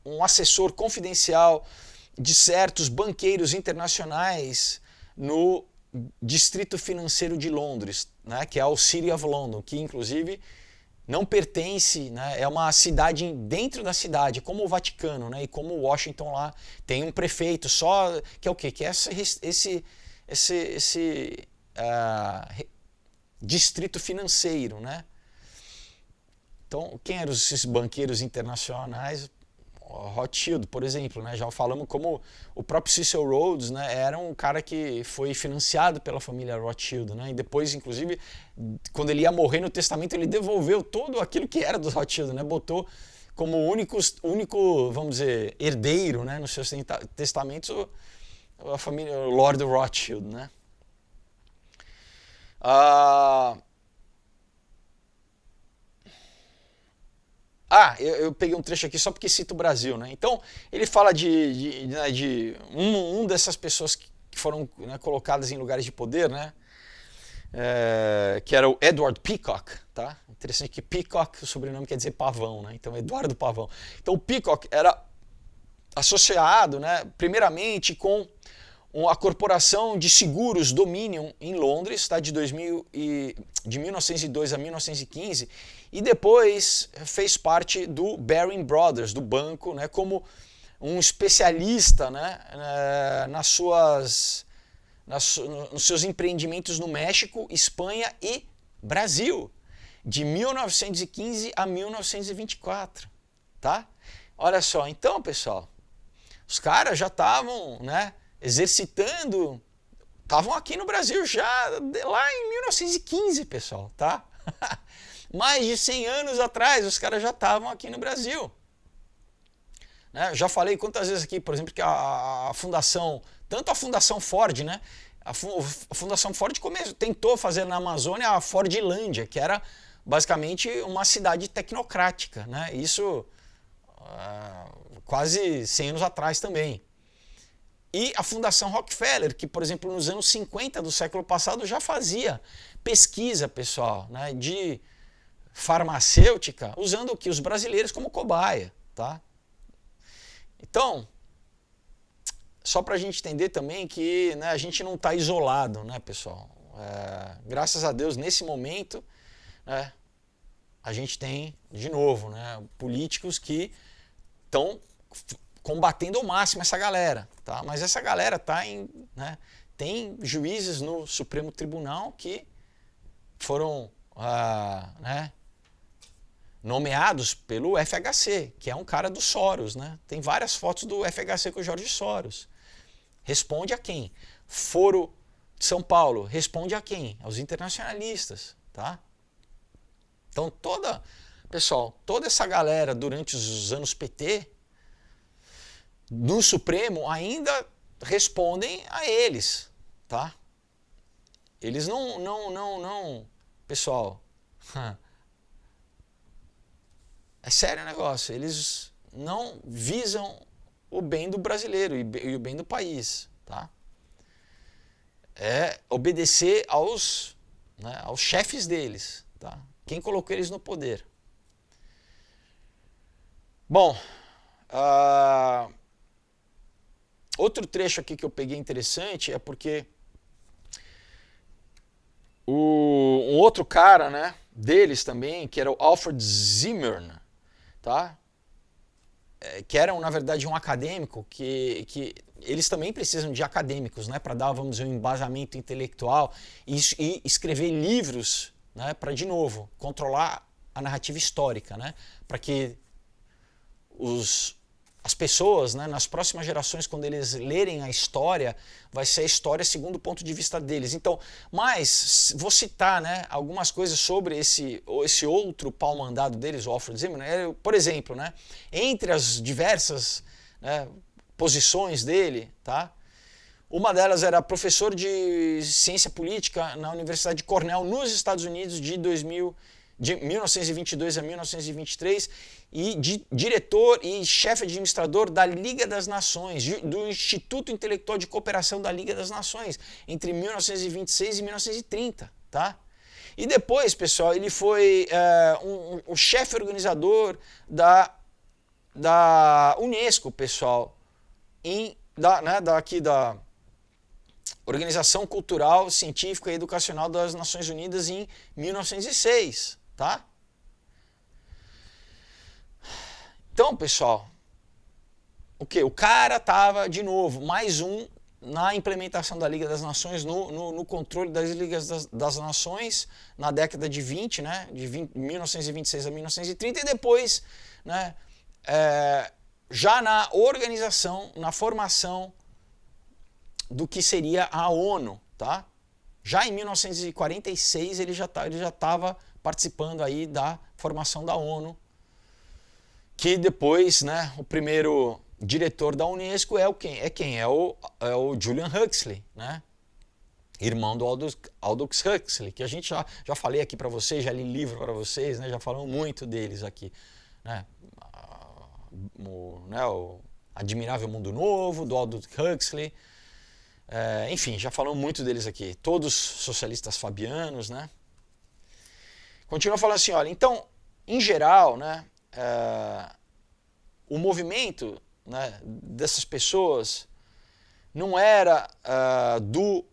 S1: um assessor confidencial de certos banqueiros internacionais no Distrito Financeiro de Londres, né, que é o City of London, que inclusive não pertence, né, é uma cidade dentro da cidade, como o Vaticano, né, e como Washington lá tem um prefeito só, que é o quê? Que é esse distrito financeiro, né? Então, quem eram esses banqueiros internacionais? Rothschild, por exemplo, né? Já falamos como o próprio Cecil Rhodes, né? Era um cara que foi financiado pela família Rothschild, né? E depois, inclusive, quando ele ia morrer no testamento, ele devolveu todo aquilo que era dos Rothschild, né? Botou como único, vamos dizer, herdeiro, né? Nos seus testamentos a família Lord Rothschild, né? Eu peguei um trecho aqui só porque cita o Brasil, né? Então, ele fala de um dessas pessoas que foram, né, colocadas em lugares de poder, né? Que era o Edward Peacock, tá? Interessante que Peacock, o sobrenome quer dizer pavão, né? Então, Eduardo Pavão. Então, o Peacock era associado, né, primeiramente com a corporação de seguros Dominion em Londres, tá, de 1902 a 1915, e depois fez parte do Baring Brothers, do banco, né, como um especialista, né, nos seus empreendimentos no México, Espanha e Brasil, de 1915 a 1924. Tá? Olha só, então, pessoal, os caras já estavam, né, exercitando, estavam aqui no Brasil já lá em 1915, pessoal, tá? Mais de 100 anos atrás, os caras já estavam aqui no Brasil. Né? Já falei quantas vezes aqui, por exemplo, que a fundação, tanto a Fundação Ford, né? A Fundação Ford tentou fazer na Amazônia a Fordlândia, que era basicamente uma cidade tecnocrática, né? Isso quase 100 anos atrás também. E a Fundação Rockefeller, que, por exemplo, nos anos 50 do século passado já fazia pesquisa, pessoal, né, de farmacêutica, usando o que? Os brasileiros como cobaia. Tá? Então, só para a gente entender também que, né, a gente não está isolado, né, pessoal? Graças a Deus, nesse momento, né, a gente tem, de novo, né, políticos que estão combatendo ao máximo essa galera, tá? Mas essa galera tá né, tem juízes no Supremo Tribunal que foram né, nomeados pelo FHC, que é um cara do Soros, né? Tem várias fotos do FHC com o Jorge Soros. Responde a quem? Foro de São Paulo, responde a quem? Aos internacionalistas, tá? Então pessoal, toda essa galera durante os anos PT no Supremo ainda respondem a eles, tá? Eles não, pessoal, É sério o negócio. Eles não visam o bem do brasileiro e o bem do país, tá? É obedecer aos, né, aos chefes deles, tá? Quem colocou eles no poder. Bom, outro trecho aqui que eu peguei interessante é porque um outro cara, né, deles também, que era o Alfred Zimmern, tá? Que era, na verdade, um acadêmico que eles também precisam de acadêmicos, né, para dar, vamos dizer, um embasamento intelectual e escrever livros, né, para, de novo, controlar a narrativa histórica, né, para que as pessoas, né, nas próximas gerações, quando eles lerem a história, vai ser a história segundo o ponto de vista deles. Então, mas vou citar, né, algumas coisas sobre esse outro pau-mandado deles, o Alfred Zimmern. Por exemplo, né, entre as diversas, né, posições dele, tá? Uma delas era professor de ciência política na Universidade de Cornell, nos Estados Unidos, de 1922 a 1923, e diretor e chefe administrador da Liga das Nações, do Instituto Intelectual de Cooperação da Liga das Nações, entre 1926 e 1930, tá? E depois, pessoal, ele foi o chefe organizador da Unesco, pessoal, da Organização Cultural, Científica e Educacional das Nações Unidas em 1906, tá? Então, pessoal, o que? O cara tava, de novo, mais um na implementação da Liga das Nações, no controle das Ligas das Nações, na década de 20, né? De 1926 a 1930, e depois, né, já na organização, na formação do que seria a ONU, tá? Já em 1946 ele já estava participando aí da formação da ONU, que depois, né, o primeiro diretor da Unesco é o Julian Huxley, né? Irmão do Aldous Huxley, que a gente já falei aqui para vocês, já li livro para vocês, né? Já falamos muito deles aqui, né? O Admirável Mundo Novo, do Aldous Huxley. Enfim, já falamos muito deles aqui. Todos socialistas fabianos, né? Continua falando assim, olha, então, em geral, né, o movimento, né, dessas pessoas não era do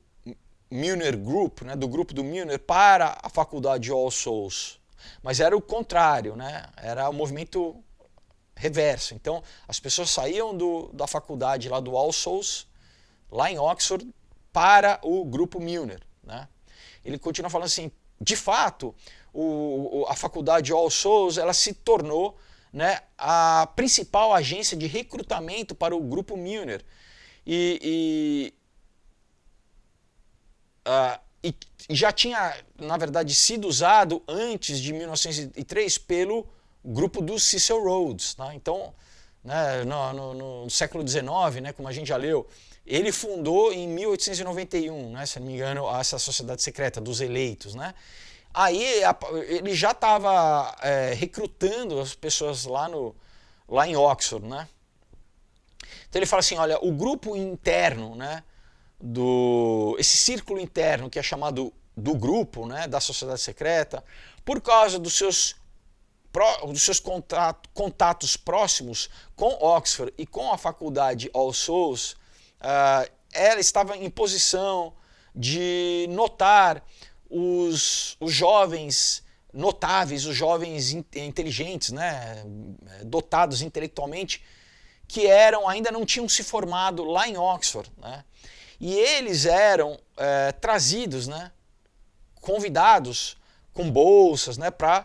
S1: Milner Group, né, do grupo do Milner para a faculdade All Souls, mas era o contrário, né? Era o movimento reverso. Então, as pessoas saíam da faculdade lá do All Souls, lá em Oxford, para o grupo Milner, né? Ele continua falando assim, de fato, a faculdade All Souls, ela se tornou, né, a principal agência de recrutamento para o grupo Milner. E já tinha, na verdade, sido usado antes de 1903 pelo grupo do Cecil Rhodes, tá? Então, né, no século XIX, né, como a gente já leu, ele fundou em 1891, né, se não me engano, essa sociedade secreta dos eleitos, né? Aí ele já estava recrutando as pessoas lá em Oxford, né? Então ele fala assim, olha, o grupo interno, né, esse círculo interno que é chamado do grupo, né, da sociedade secreta, por causa dos seus contatos próximos com Oxford e com a faculdade All Souls, ela estava em posição de notar os jovens notáveis, os jovens inteligentes, né, dotados intelectualmente, que ainda não tinham se formado lá em Oxford, né, e eles eram trazidos, né, convidados com bolsas, né, para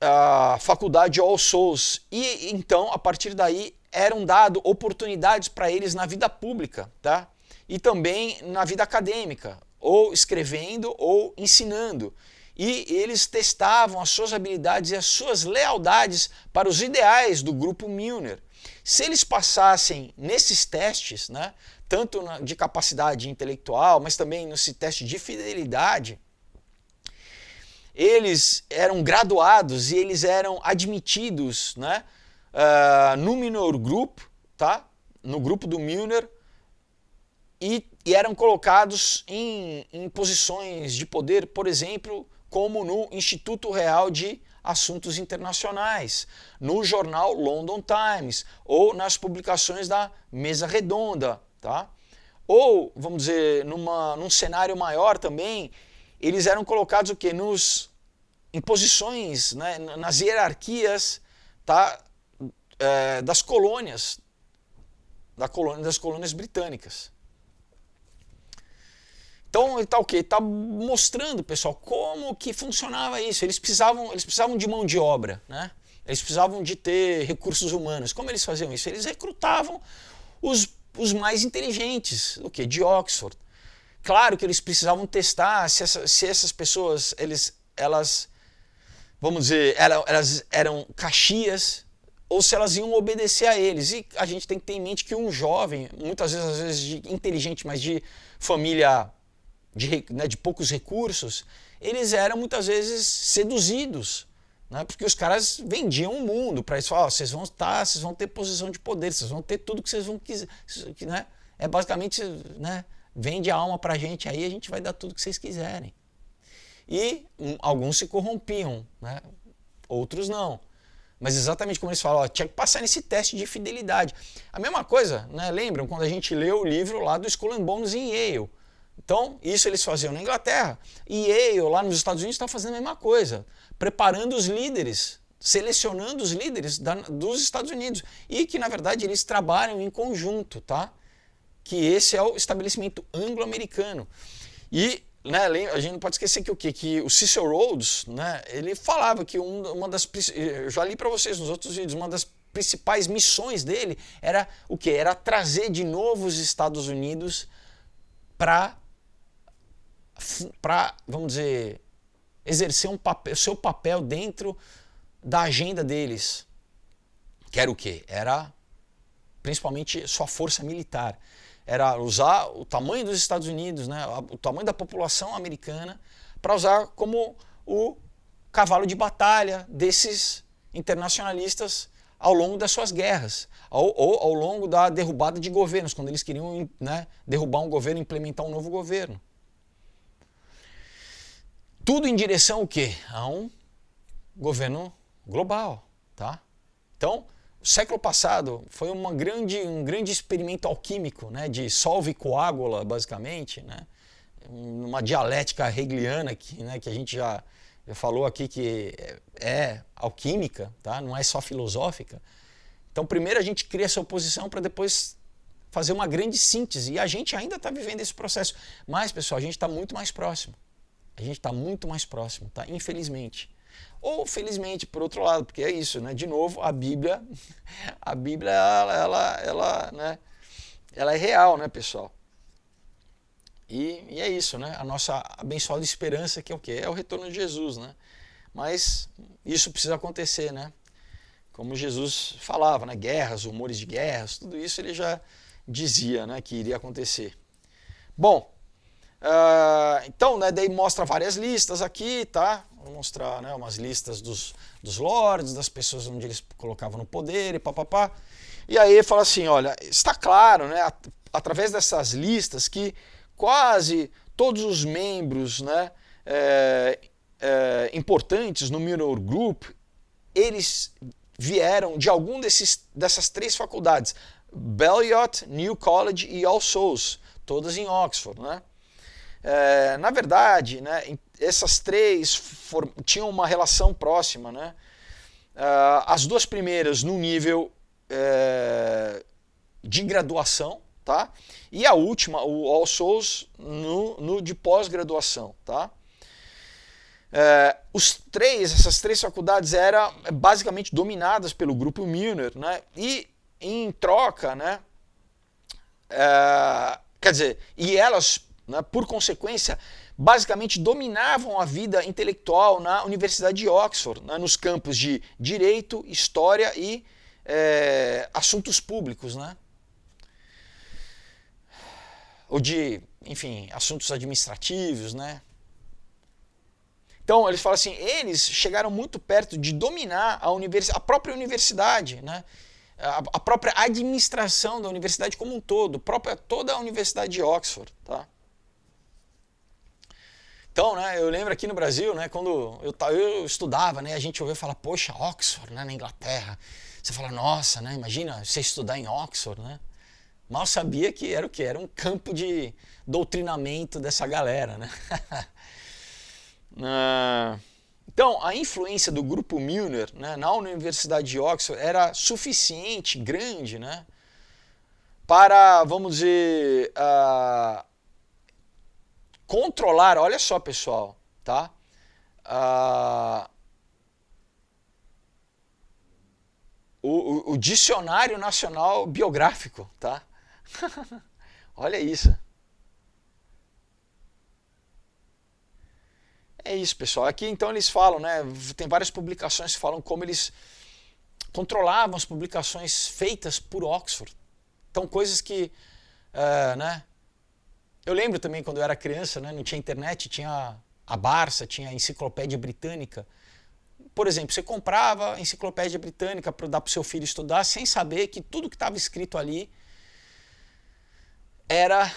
S1: a faculdade All Souls, e então a partir daí eram dadas oportunidades para eles na vida pública, tá? E também na vida acadêmica, ou escrevendo ou ensinando. E eles testavam as suas habilidades e as suas lealdades para os ideais do grupo Milner. Se eles passassem nesses testes, né, tanto de capacidade intelectual, mas também nesse teste de fidelidade, eles eram graduados e eles eram admitidos, né, no Milner Group, tá? No grupo do Milner, e eram colocados em posições de poder, por exemplo, como no Instituto Real de Assuntos Internacionais, no jornal London Times, ou nas publicações da Mesa Redonda, tá? Ou, vamos dizer, num cenário maior também, eles eram colocados o quê? Em posições, né, nas hierarquias, tá? Das colônias, das colônias britânicas. Então ele está o quê? Está mostrando, pessoal, como que funcionava isso. Eles precisavam de mão de obra, né? Eles precisavam de ter recursos humanos. Como eles faziam isso? Eles recrutavam os mais inteligentes, o quê? De Oxford. Claro que eles precisavam testar se essas pessoas, elas, vamos dizer, elas eram caxias ou se elas iam obedecer a eles. E a gente tem que ter em mente que um jovem, muitas vezes, às vezes inteligente, mas de família de poucos recursos, eles eram muitas vezes seduzidos, né? Porque os caras vendiam o mundo para eles. Falavam, vocês vão ter posição de poder, vocês vão ter tudo que vocês vão quiser, né? É basicamente, né? Vende a alma para a gente, aí a gente vai dar tudo que vocês quiserem. E alguns se corrompiam, né? Outros não. Mas exatamente como eles falam, ó, tinha que passar nesse teste de fidelidade. A mesma coisa, né? Lembram quando a gente leu o livro lá do Skull and Bones em Yale? Então, isso eles faziam na Inglaterra. E Yale, lá nos Estados Unidos, está fazendo a mesma coisa. Preparando os líderes, selecionando os líderes dos Estados Unidos. E que, na verdade, eles trabalham em conjunto, tá? Que esse é o estabelecimento anglo-americano. E, né, a gente não pode esquecer que o quê? Que o Cecil Rhodes, né, ele falava que uma das... Eu já li para vocês nos outros vídeos, uma das principais missões dele era o quê? Era trazer de novo os Estados Unidos para, vamos dizer, exercer o seu papel dentro da agenda deles. Que era o quê? Era principalmente sua força militar. Era usar o tamanho dos Estados Unidos, né, o tamanho da população americana, para usar como o cavalo de batalha desses internacionalistas ao longo das suas guerras, ou ao longo da derrubada de governos, quando eles queriam, né, derrubar um governo e implementar um novo governo. Tudo em direção ao quê? A um governo global, tá? Então, o século passado foi um grande experimento alquímico, né, de solve e coágula, basicamente, né, uma dialética hegeliana né, que a gente já falou aqui que é alquímica, tá? Não é só filosófica. Então, primeiro a gente cria essa oposição para depois fazer uma grande síntese. E a gente ainda está vivendo esse processo. Mas, pessoal, a gente está muito mais próximo. A gente está muito mais próximo, tá? Infelizmente. Ou felizmente, por outro lado, porque é isso, né? De novo, a Bíblia né? Ela é real, né, pessoal? E é isso, né? A nossa abençoada esperança, que é o quê? É o retorno de Jesus, né? Mas isso precisa acontecer, né? Como Jesus falava, né? Guerras, rumores de guerras, tudo isso ele já dizia, né, que iria acontecer. Bom, então, né, daí mostra várias listas aqui, tá? Vou mostrar, né, umas listas dos lords, das pessoas onde eles colocavam no poder e papapá. E aí ele fala assim, olha, está claro, né, através dessas listas que quase todos os membros, né, importantes no Milner Group, eles vieram de algum dessas três faculdades, Balliol, New College e All Souls, todas em Oxford, né? Na verdade, né, essas três tinham uma relação próxima, né? As duas primeiras no nível de graduação, tá? E a última, o All Souls, no de pós-graduação, tá? Essas três faculdades eram basicamente dominadas pelo grupo Milner, né? E em troca, né? Quer dizer, e elas, né, por consequência, basicamente dominavam a vida intelectual na Universidade de Oxford, né, nos campos de Direito, História e Assuntos Públicos, né? Ou de, enfim, assuntos administrativos, né? Então, eles falam assim, eles chegaram muito perto de dominar a própria universidade, né? A própria administração da universidade como um todo, toda a Universidade de Oxford. Tá? Então, né, eu lembro aqui no Brasil, né, quando eu estudava, né, a gente ouvia falar, poxa, Oxford, né, na Inglaterra. Você fala, nossa, né, imagina você estudar em Oxford, né? Mal sabia que era o quê? Era um campo de doutrinamento dessa galera, né? Então, a influência do grupo Milner, né, na Universidade de Oxford era suficiente, grande, né, para, vamos dizer, controlar, olha só pessoal, tá? O Dicionário Nacional Biográfico, tá? Olha isso. É isso, pessoal. Aqui então eles falam, né? Tem várias publicações que falam como eles controlavam as publicações feitas por Oxford. Então, coisas que, né? Eu lembro também quando eu era criança, né? Não tinha internet, tinha a Barça, tinha a Enciclopédia Britânica. Por exemplo, você comprava a Enciclopédia Britânica para dar para o seu filho estudar, sem saber que tudo que estava escrito ali era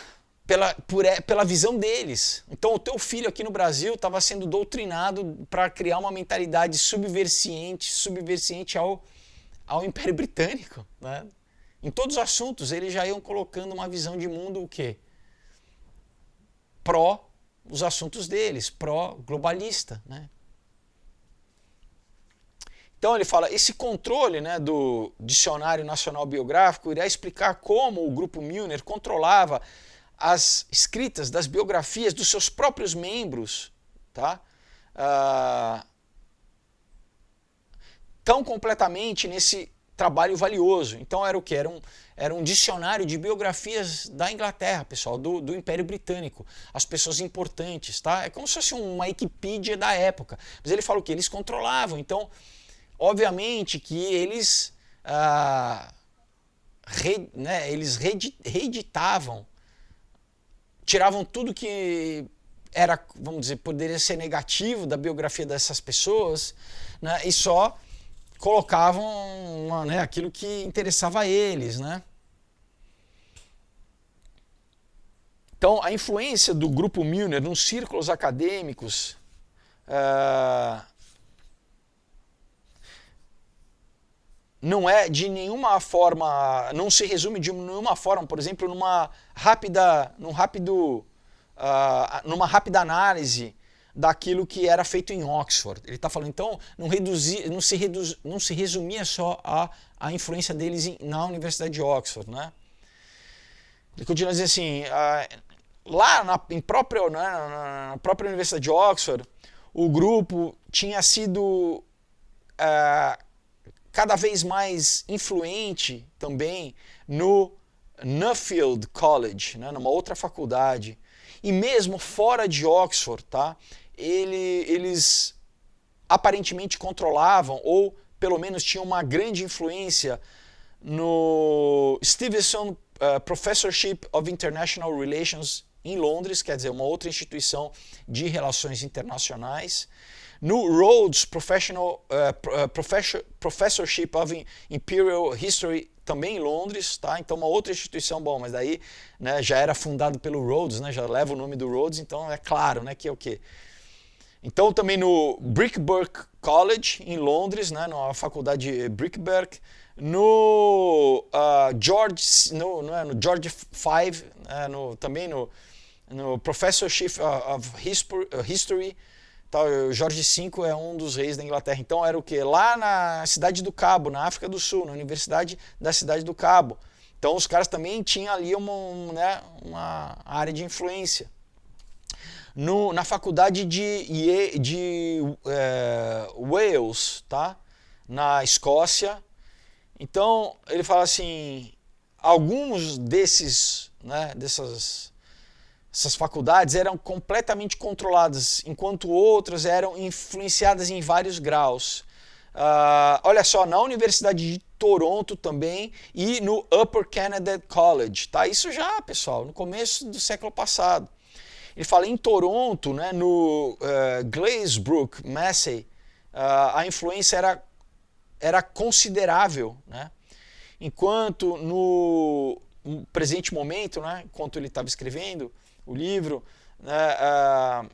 S1: pela visão deles. Então o teu filho aqui no Brasil estava sendo doutrinado para criar uma mentalidade subversiente ao Império Britânico. Né? Em todos os assuntos eles já iam colocando uma visão de mundo o quê? Pró os assuntos deles, pró-globalista. Né? Então ele fala, esse controle, né, do Dicionário Nacional Biográfico irá explicar como o grupo Milner controlava as escritas das biografias dos seus próprios membros, tá? Tão completamente nesse trabalho valioso. Então era o que? Era um dicionário de biografias da Inglaterra, pessoal, do Império Britânico, as pessoas importantes, tá? É como se fosse uma Wikipédia da época. Mas ele fala o que? Eles controlavam, então, obviamente que eles, eles reeditavam, tiravam tudo que era, vamos dizer, poderia ser negativo da biografia dessas pessoas, né, e só colocavam aquilo que interessava a eles, né? Então, a influência do grupo Milner nos círculos acadêmicos não é de nenhuma forma, não se resume de nenhuma forma, por exemplo, numa rápida análise daquilo que era feito em Oxford. Ele está falando, então, não se resumia só a influência deles na Universidade de Oxford. Né? Ele continua dizendo assim, lá na própria Universidade de Oxford, o grupo tinha sido cada vez mais influente também no Nuffield College, né, numa outra faculdade. E mesmo fora de Oxford, tá, eles aparentemente controlavam, ou pelo menos tinham uma grande influência no Stevenson Professorship of International Relations em Londres, quer dizer, uma outra instituição de relações internacionais. No Rhodes Professorship of Imperial History, também em Londres, tá? Então uma outra instituição, bom, mas daí, né, já era fundado pelo Rhodes, né, já leva o nome do Rhodes, então é claro, né, que é o quê? Então também no Brickburk College, em Londres, né, na faculdade Brickburk, no George V, também no Professorship of History. O Jorge V é um dos reis da Inglaterra. Então era o quê? Lá na Cidade do Cabo, na África do Sul, na Universidade da Cidade do Cabo. Então os caras também tinham ali uma área de influência. Na faculdade de Wales, tá? Na Escócia. Então ele fala assim, alguns dessas faculdades eram completamente controladas, enquanto outras eram influenciadas em vários graus. Olha só, na Universidade de Toronto também e no Upper Canada College. Tá? Isso já, pessoal, no começo do século passado. Ele fala em Toronto, né, no Glazebrook Massey, a influência era considerável, né? Enquanto no presente momento, né, enquanto ele estava escrevendo o livro, né,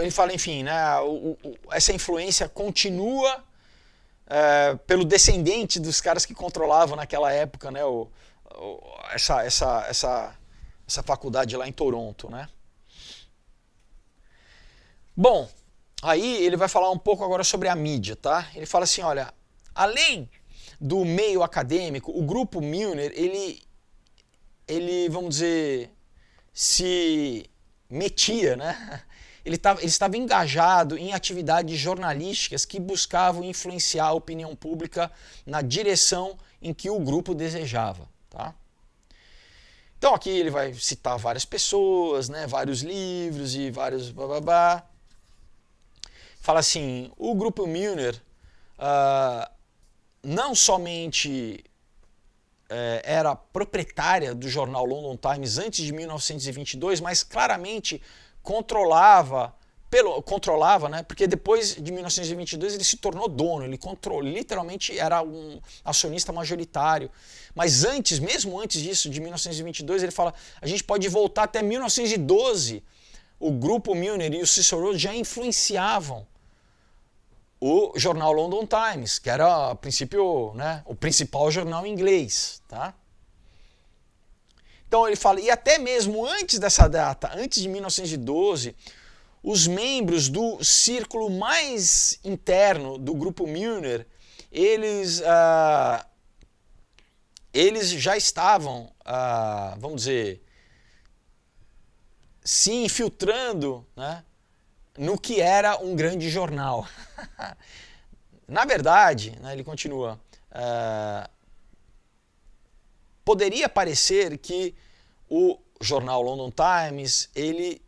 S1: ele fala, enfim, né, essa influência continua pelo descendente dos caras que controlavam naquela época, né, essa faculdade lá em Toronto, né? Bom, aí ele vai falar um pouco agora sobre a mídia, tá? Ele fala assim, olha, além do meio acadêmico, o grupo Milner, ele vamos dizer, se metia, né? Ele estava engajado em atividades jornalísticas que buscavam influenciar a opinião pública na direção em que o grupo desejava, tá? Então aqui ele vai citar várias pessoas, né, vários livros e vários bababá. Fala assim, o grupo Milner não somente era proprietária do jornal London Times antes de 1922, mas claramente controlava, né, porque depois de 1922 ele se tornou dono, ele literalmente era um acionista majoritário. Mas antes, mesmo antes disso, de 1922, ele fala, a gente pode voltar até 1912, o grupo Milner e o Cecil Rhodes já influenciavam o jornal London Times, que era, a princípio, né, o principal jornal inglês, tá? Então ele fala, e até mesmo antes dessa data, antes de 1912, os membros do círculo mais interno do grupo Milner, eles já estavam, vamos dizer, se infiltrando, né, no que era um grande jornal. Na verdade, né, ele continua, poderia parecer que o jornal London Times ele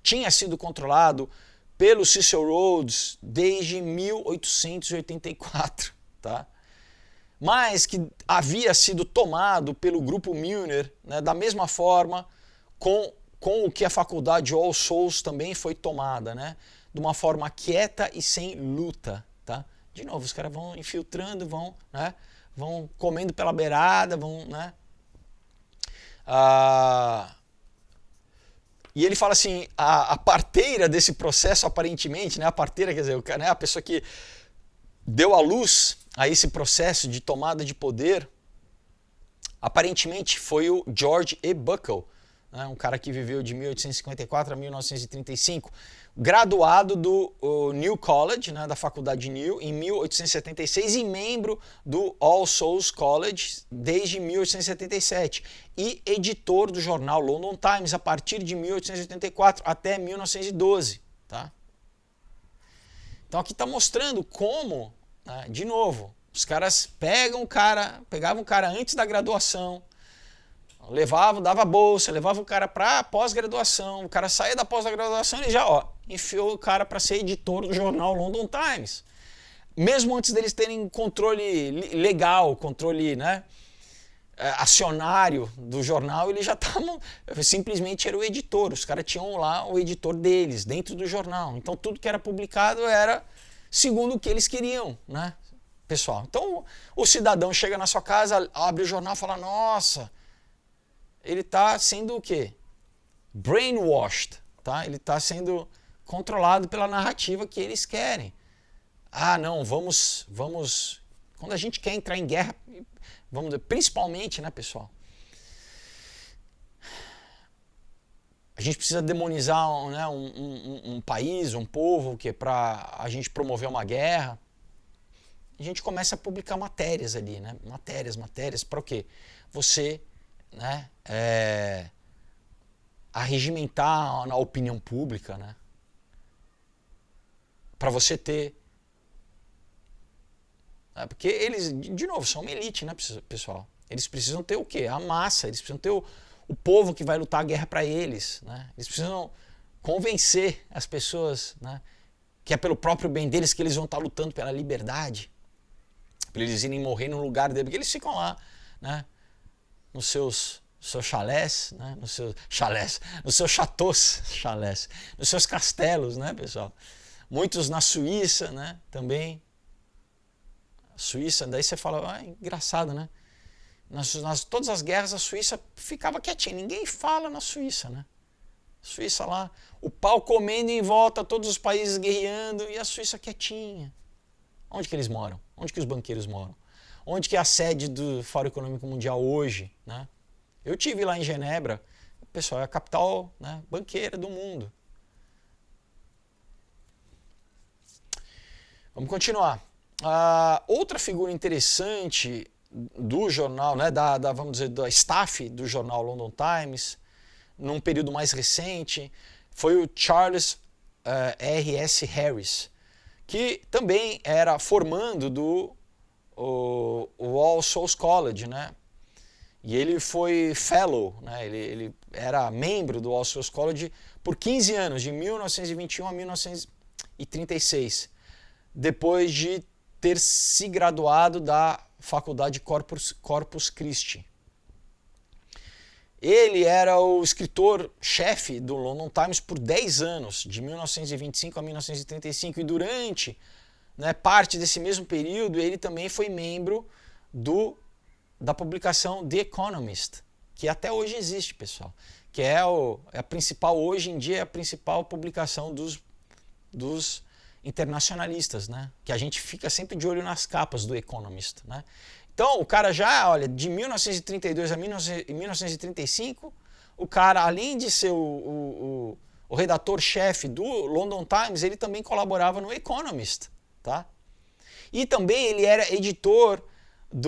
S1: tinha sido controlado pelo Cecil Rhodes desde 1884, tá? Mas que havia sido tomado pelo grupo Milner, né, da mesma forma com o que a faculdade All Souls também foi tomada, né, de uma forma quieta e sem luta, tá? De novo, os caras vão infiltrando, vão comendo pela beirada, né? E ele fala assim, a parteira desse processo, aparentemente, né, a parteira, quer dizer, né, a pessoa que deu à luz a esse processo de tomada de poder, aparentemente foi o George E. Buckle, né, um cara que viveu de 1854 a 1935, graduado do New College, né, da faculdade de New, em 1876 e membro do All Souls College desde 1877 e editor do jornal London Times a partir de 1884 até 1912. Tá? Então aqui está mostrando como, né, de novo, os caras pegavam o cara antes da graduação, dava bolsa, levava o cara para pós-graduação, o cara saía da pós-graduação e já enfiou o cara para ser editor do jornal London Times. Mesmo antes deles terem controle legal, controle, né, acionário do jornal, eles já estavam, simplesmente era o editor, os caras tinham lá o editor deles, dentro do jornal. Então tudo que era publicado era segundo o que eles queriam, né, pessoal. Então o cidadão chega na sua casa, abre o jornal e fala, nossa, ele está sendo o quê? Brainwashed, tá? Ele está sendo controlado pela narrativa que eles querem. Ah, não, vamos... Quando a gente quer entrar em guerra, vamos dizer, principalmente, né, pessoal? A gente precisa demonizar, né, um país, um povo, que para a gente promover uma guerra. A gente começa a publicar matérias ali, né? Matérias, para o quê? Você, né, arregimentar na opinião pública, né? Para você ter... Porque eles, de novo, são uma elite, né, pessoal? Eles precisam ter o quê? A massa, eles precisam ter o povo que vai lutar a guerra para eles, né? Eles precisam convencer as pessoas, né, que é pelo próprio bem deles que eles vão estar lutando pela liberdade, para eles irem morrer no lugar dele, porque eles ficam lá, né, nos seus chalés, né? Nos seus chalés, nos seus chateaus, chalés, nos seus castelos, né, pessoal? Muitos na Suíça, né, também. Suíça, daí você fala, engraçado, né? Todas as guerras a Suíça ficava quietinha, ninguém fala na Suíça, né? Suíça lá, o pau comendo em volta, todos os países guerreando e a Suíça quietinha. Onde que eles moram? Onde que os banqueiros moram? Onde que é a sede do Fórum Econômico Mundial hoje, né? Eu tive lá em Genebra, pessoal, é a capital, né, banqueira do mundo. Vamos continuar. Outra figura interessante do jornal, né, vamos dizer, da staff do jornal London Times, num período mais recente, foi o Charles R.S. Harris, que também era formando do All Souls College, né? E ele foi fellow, né? Ele era membro do All Souls College por 15 anos, de 1921 a 1936, depois de ter se graduado da Faculdade Corpus Christi. Ele era o escritor-chefe do London Times por 10 anos, de 1925 a 1935, e durante, né, parte desse mesmo período ele também foi membro da publicação The Economist, que até hoje existe, pessoal, que é a principal, hoje em dia é a principal publicação dos internacionalistas, né? Que a gente fica sempre de olho nas capas do Economist, né? Então, o cara já, olha, de 1932 a 1935, o cara, além de ser o redator-chefe do London Times, ele também colaborava no Economist, tá? E também ele era editor de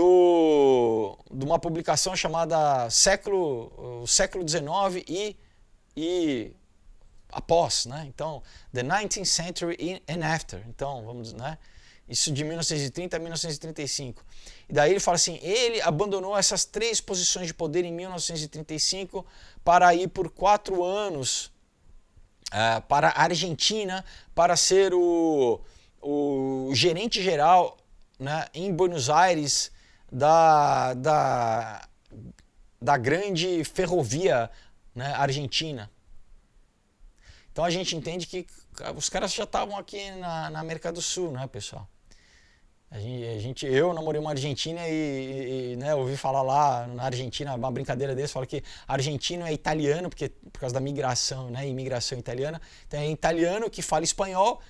S1: uma publicação chamada Século XIX e após, né? Então, The 19th Century and After. Então, vamos, né? Isso de 1930 a 1935. E daí ele fala assim, ele abandonou essas 3 posições de poder em 1935 para ir por 4 anos para a Argentina, para ser o gerente geral, né, em Buenos Aires da grande ferrovia, né, argentina. Então a gente entende que os caras já estavam aqui na América do Sul, né, pessoal? Eu namorei uma argentina e né, ouvi falar lá na Argentina, uma brincadeira deles, fala que argentino é italiano, por causa da migração, né, imigração italiana. Então é italiano que fala espanhol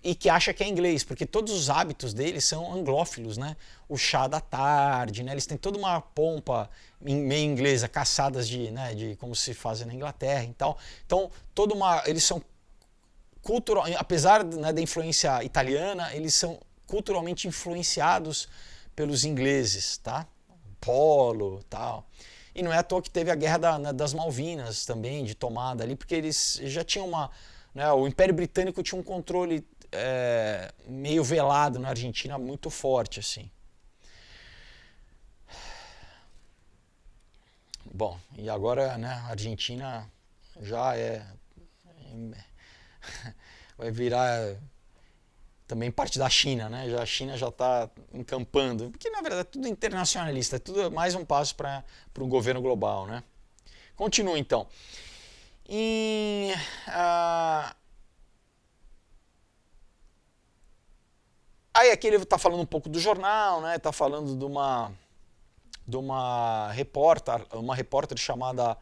S1: e que acha que é inglês, porque todos os hábitos deles são anglófilos, né? O chá da tarde, né? Eles têm toda uma pompa meio inglesa, caçadas de como se faz na Inglaterra e tal. Então, eles são apesar, né, da influência italiana, eles são culturalmente influenciados pelos ingleses, tá? Polo, tal. E não é à toa que teve a Guerra das Malvinas também, de tomada ali, porque eles já tinham né, o Império Britânico tinha um controle meio velado na Argentina, muito forte, assim. Bom, e agora, né, a Argentina já vai virar também parte da China, né? A China já está encampando, porque na verdade é tudo internacionalista, é tudo mais um passo para um governo global, né? Continua então. Aí aqui ele está falando um pouco do jornal, né? Está falando de uma repórter chamada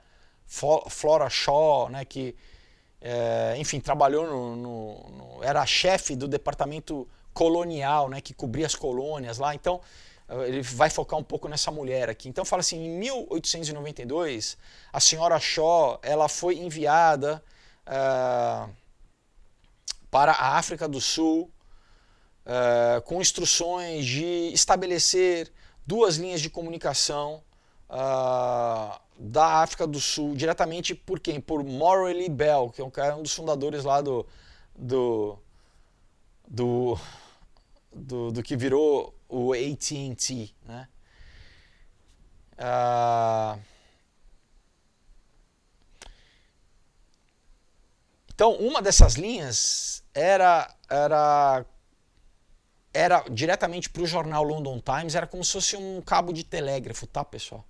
S1: Flora Shaw, né? Que enfim, trabalhou era chefe do departamento colonial, né, que cobria as colônias lá. Então, ele vai focar um pouco nessa mulher aqui. Então, fala assim, em 1892, a senhora Shaw, ela foi enviada para a África do Sul com instruções de estabelecer 2 linhas de comunicação da África do Sul, diretamente por quem? Por Morley Bell, que é um dos fundadores lá do que virou o AT&T, né? Então, uma dessas linhas era diretamente para o jornal London Times, era como se fosse um cabo de telégrafo, tá, pessoal?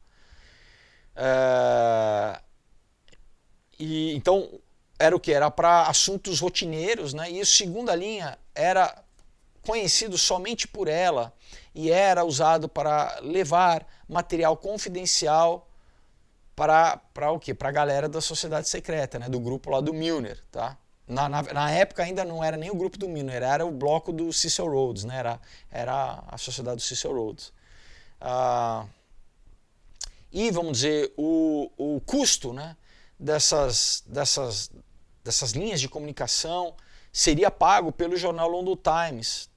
S1: E então era o que? Era para assuntos rotineiros, né? E a segunda linha era conhecido somente por ela e era usado para levar material confidencial para o quê? Para a galera da sociedade secreta, né? Do grupo lá do Milner, tá? Na época ainda não era nem o grupo do Milner, era o bloco do Cecil Rhodes, né? Era a sociedade do Cecil Rhodes. E vamos dizer, o custo, né, dessas linhas de comunicação seria pago pelo jornal London Times.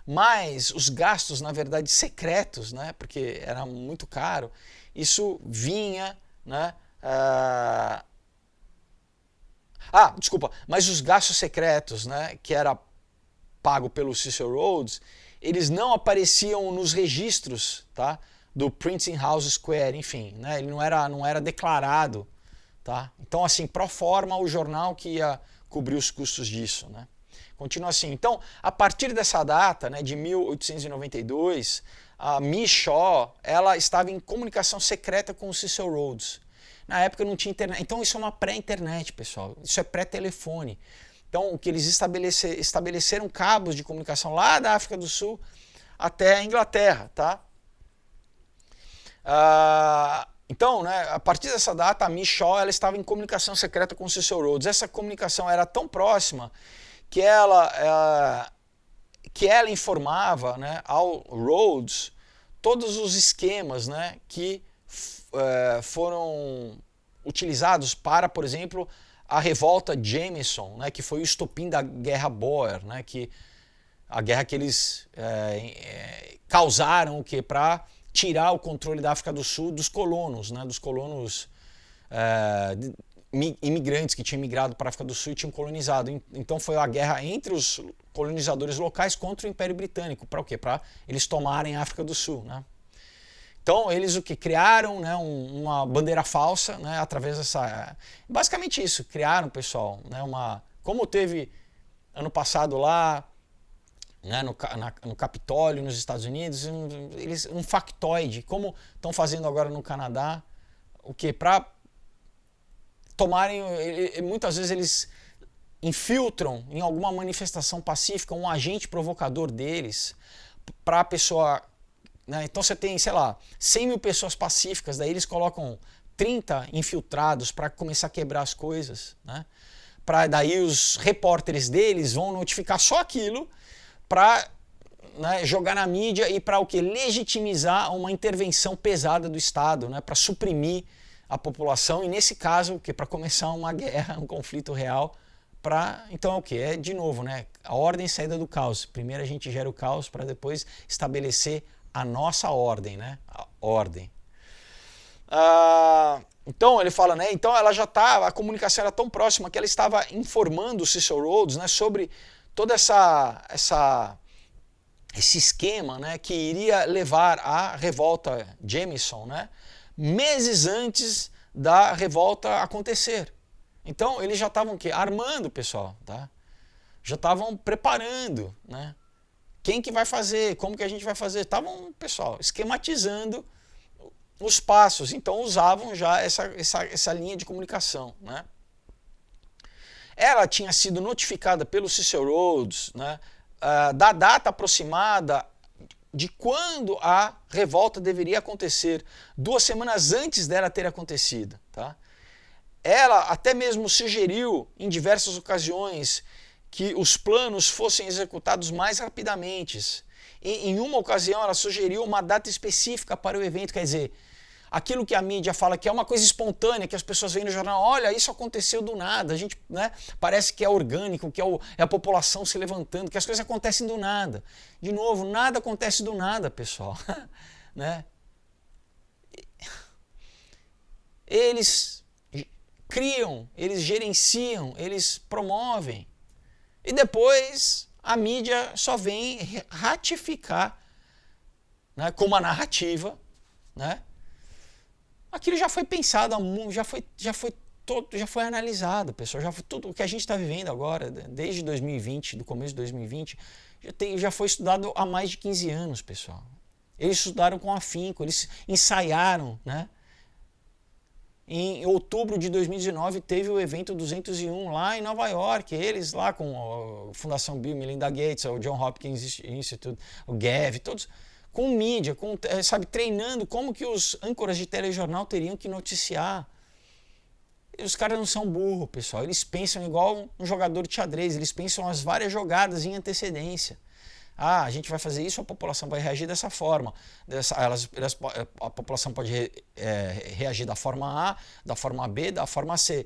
S1: Mas os gastos, na verdade, secretos, né, porque era muito caro, isso vinha, né, desculpa, mas os gastos secretos, né, que era pago pelo Cecil Rhodes, eles não apareciam nos registros, tá, do Printing House Square, enfim, né, ele não era declarado, tá? Então, assim, pro forma o jornal que ia cobrir os custos disso, né? Continua assim. Então, a partir dessa data, né, de 1892, a Miss Shaw, ela estava em comunicação secreta com o Cecil Rhodes. Na época não tinha internet. Então, isso é uma pré-internet, pessoal. Isso é pré-telefone. Então, o que eles estabeleceram cabos de comunicação lá da África do Sul até a Inglaterra, tá? Então, né, a partir dessa data, a Miss Shaw ela estava em comunicação secreta com o Cecil Rhodes. Essa comunicação era tão próxima que ela informava, né, ao Rhodes todos os esquemas, né, que foram utilizados para, por exemplo, a revolta Jameson, né, que foi o estopim da Guerra Boer, né, a guerra que eles causaram o que para tirar o controle da África do Sul dos colonos, né, dos colonos imigrantes que tinham migrado para a África do Sul e tinham colonizado. Então foi a guerra entre os colonizadores locais contra o Império Britânico. Para o quê? Para eles tomarem a África do Sul, né? Então eles o que criaram, né, uma bandeira falsa, né, através dessa, basicamente isso, criaram, pessoal, né, como teve ano passado lá, né, no Capitólio, nos Estados Unidos, um factoide, como estão fazendo agora no Canadá, o que? Para tomarem, muitas vezes eles infiltram em alguma manifestação pacífica um agente provocador deles para a pessoa, né? Então você tem, sei lá, 100 mil pessoas pacíficas, daí eles colocam 30 infiltrados para começar a quebrar as coisas, né? Daí os repórteres deles vão notificar só aquilo para, né, jogar na mídia e para o que? Legitimizar uma intervenção pesada do Estado, né, para suprimir a população e nesse caso o que? Para começar uma guerra, um conflito real. Então é o que? É de novo, né, a ordem e saída do caos. Primeiro a gente gera o caos para depois estabelecer a nossa ordem, né? A ordem. Então ele fala, né? Então ela já estava, a comunicação era tão próxima que ela estava informando o Cecil Rhodes, né, sobre todo esse esquema, né, que iria levar à revolta Jameson, né, meses antes da revolta acontecer. Então eles já estavam armando, pessoal, tá? Já estavam preparando, né? Quem que vai fazer? Como que a gente vai fazer? Estavam, pessoal, esquematizando os passos. Então usavam já essa linha de comunicação, né? Ela tinha sido notificada pelo Cecil Rhodes, né, da data aproximada de quando a revolta deveria acontecer, 2 semanas antes dela ter acontecido, tá? Ela até mesmo sugeriu em diversas ocasiões que os planos fossem executados mais rapidamente. Em uma ocasião ela sugeriu uma data específica para o evento, quer dizer, aquilo que a mídia fala que é uma coisa espontânea, que as pessoas veem no jornal, olha, isso aconteceu do nada, a gente, né, parece que é orgânico, que é a população se levantando, que as coisas acontecem do nada. De novo, nada acontece do nada, pessoal. Né? Eles criam, eles gerenciam, eles promovem. E depois a mídia só vem ratificar, né, com uma narrativa, né? Aquilo já foi pensado, já foi analisado, pessoal. Tudo o que a gente está vivendo agora, desde 2020, do começo de 2020, já foi estudado há mais de 15 anos, pessoal. Eles estudaram com afinco, eles ensaiaram, né, em outubro de 2019 teve o evento 201 lá em Nova York, eles lá com a Fundação Bill, Melinda Gates, o John Hopkins Institute, o Gavi, todos com mídia, sabe, treinando como que os âncoras de telejornal teriam que noticiar. E os caras não são burros, pessoal, eles pensam igual um jogador de xadrez, eles pensam as várias jogadas em antecedência. Ah, a gente vai fazer isso, a população vai reagir dessa forma. A população pode reagir da forma A, da forma B, da forma C,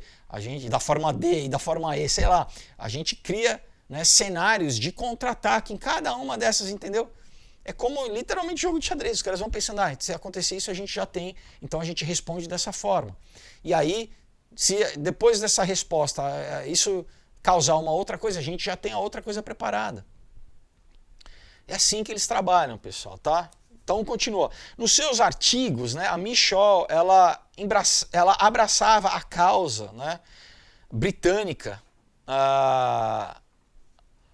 S1: da forma D e da forma E, sei lá. A gente cria, né, cenários de contra-ataque em cada uma dessas, entendeu? É como literalmente jogo de xadrez. Os caras vão pensando, se acontecer isso a gente já tem, então a gente responde dessa forma. E aí, se depois dessa resposta isso causar uma outra coisa, a gente já tem a outra coisa preparada. É assim que eles trabalham, pessoal, tá? Então continua. Nos seus artigos, né, a Michelle, ela abraçava a causa, né, britânica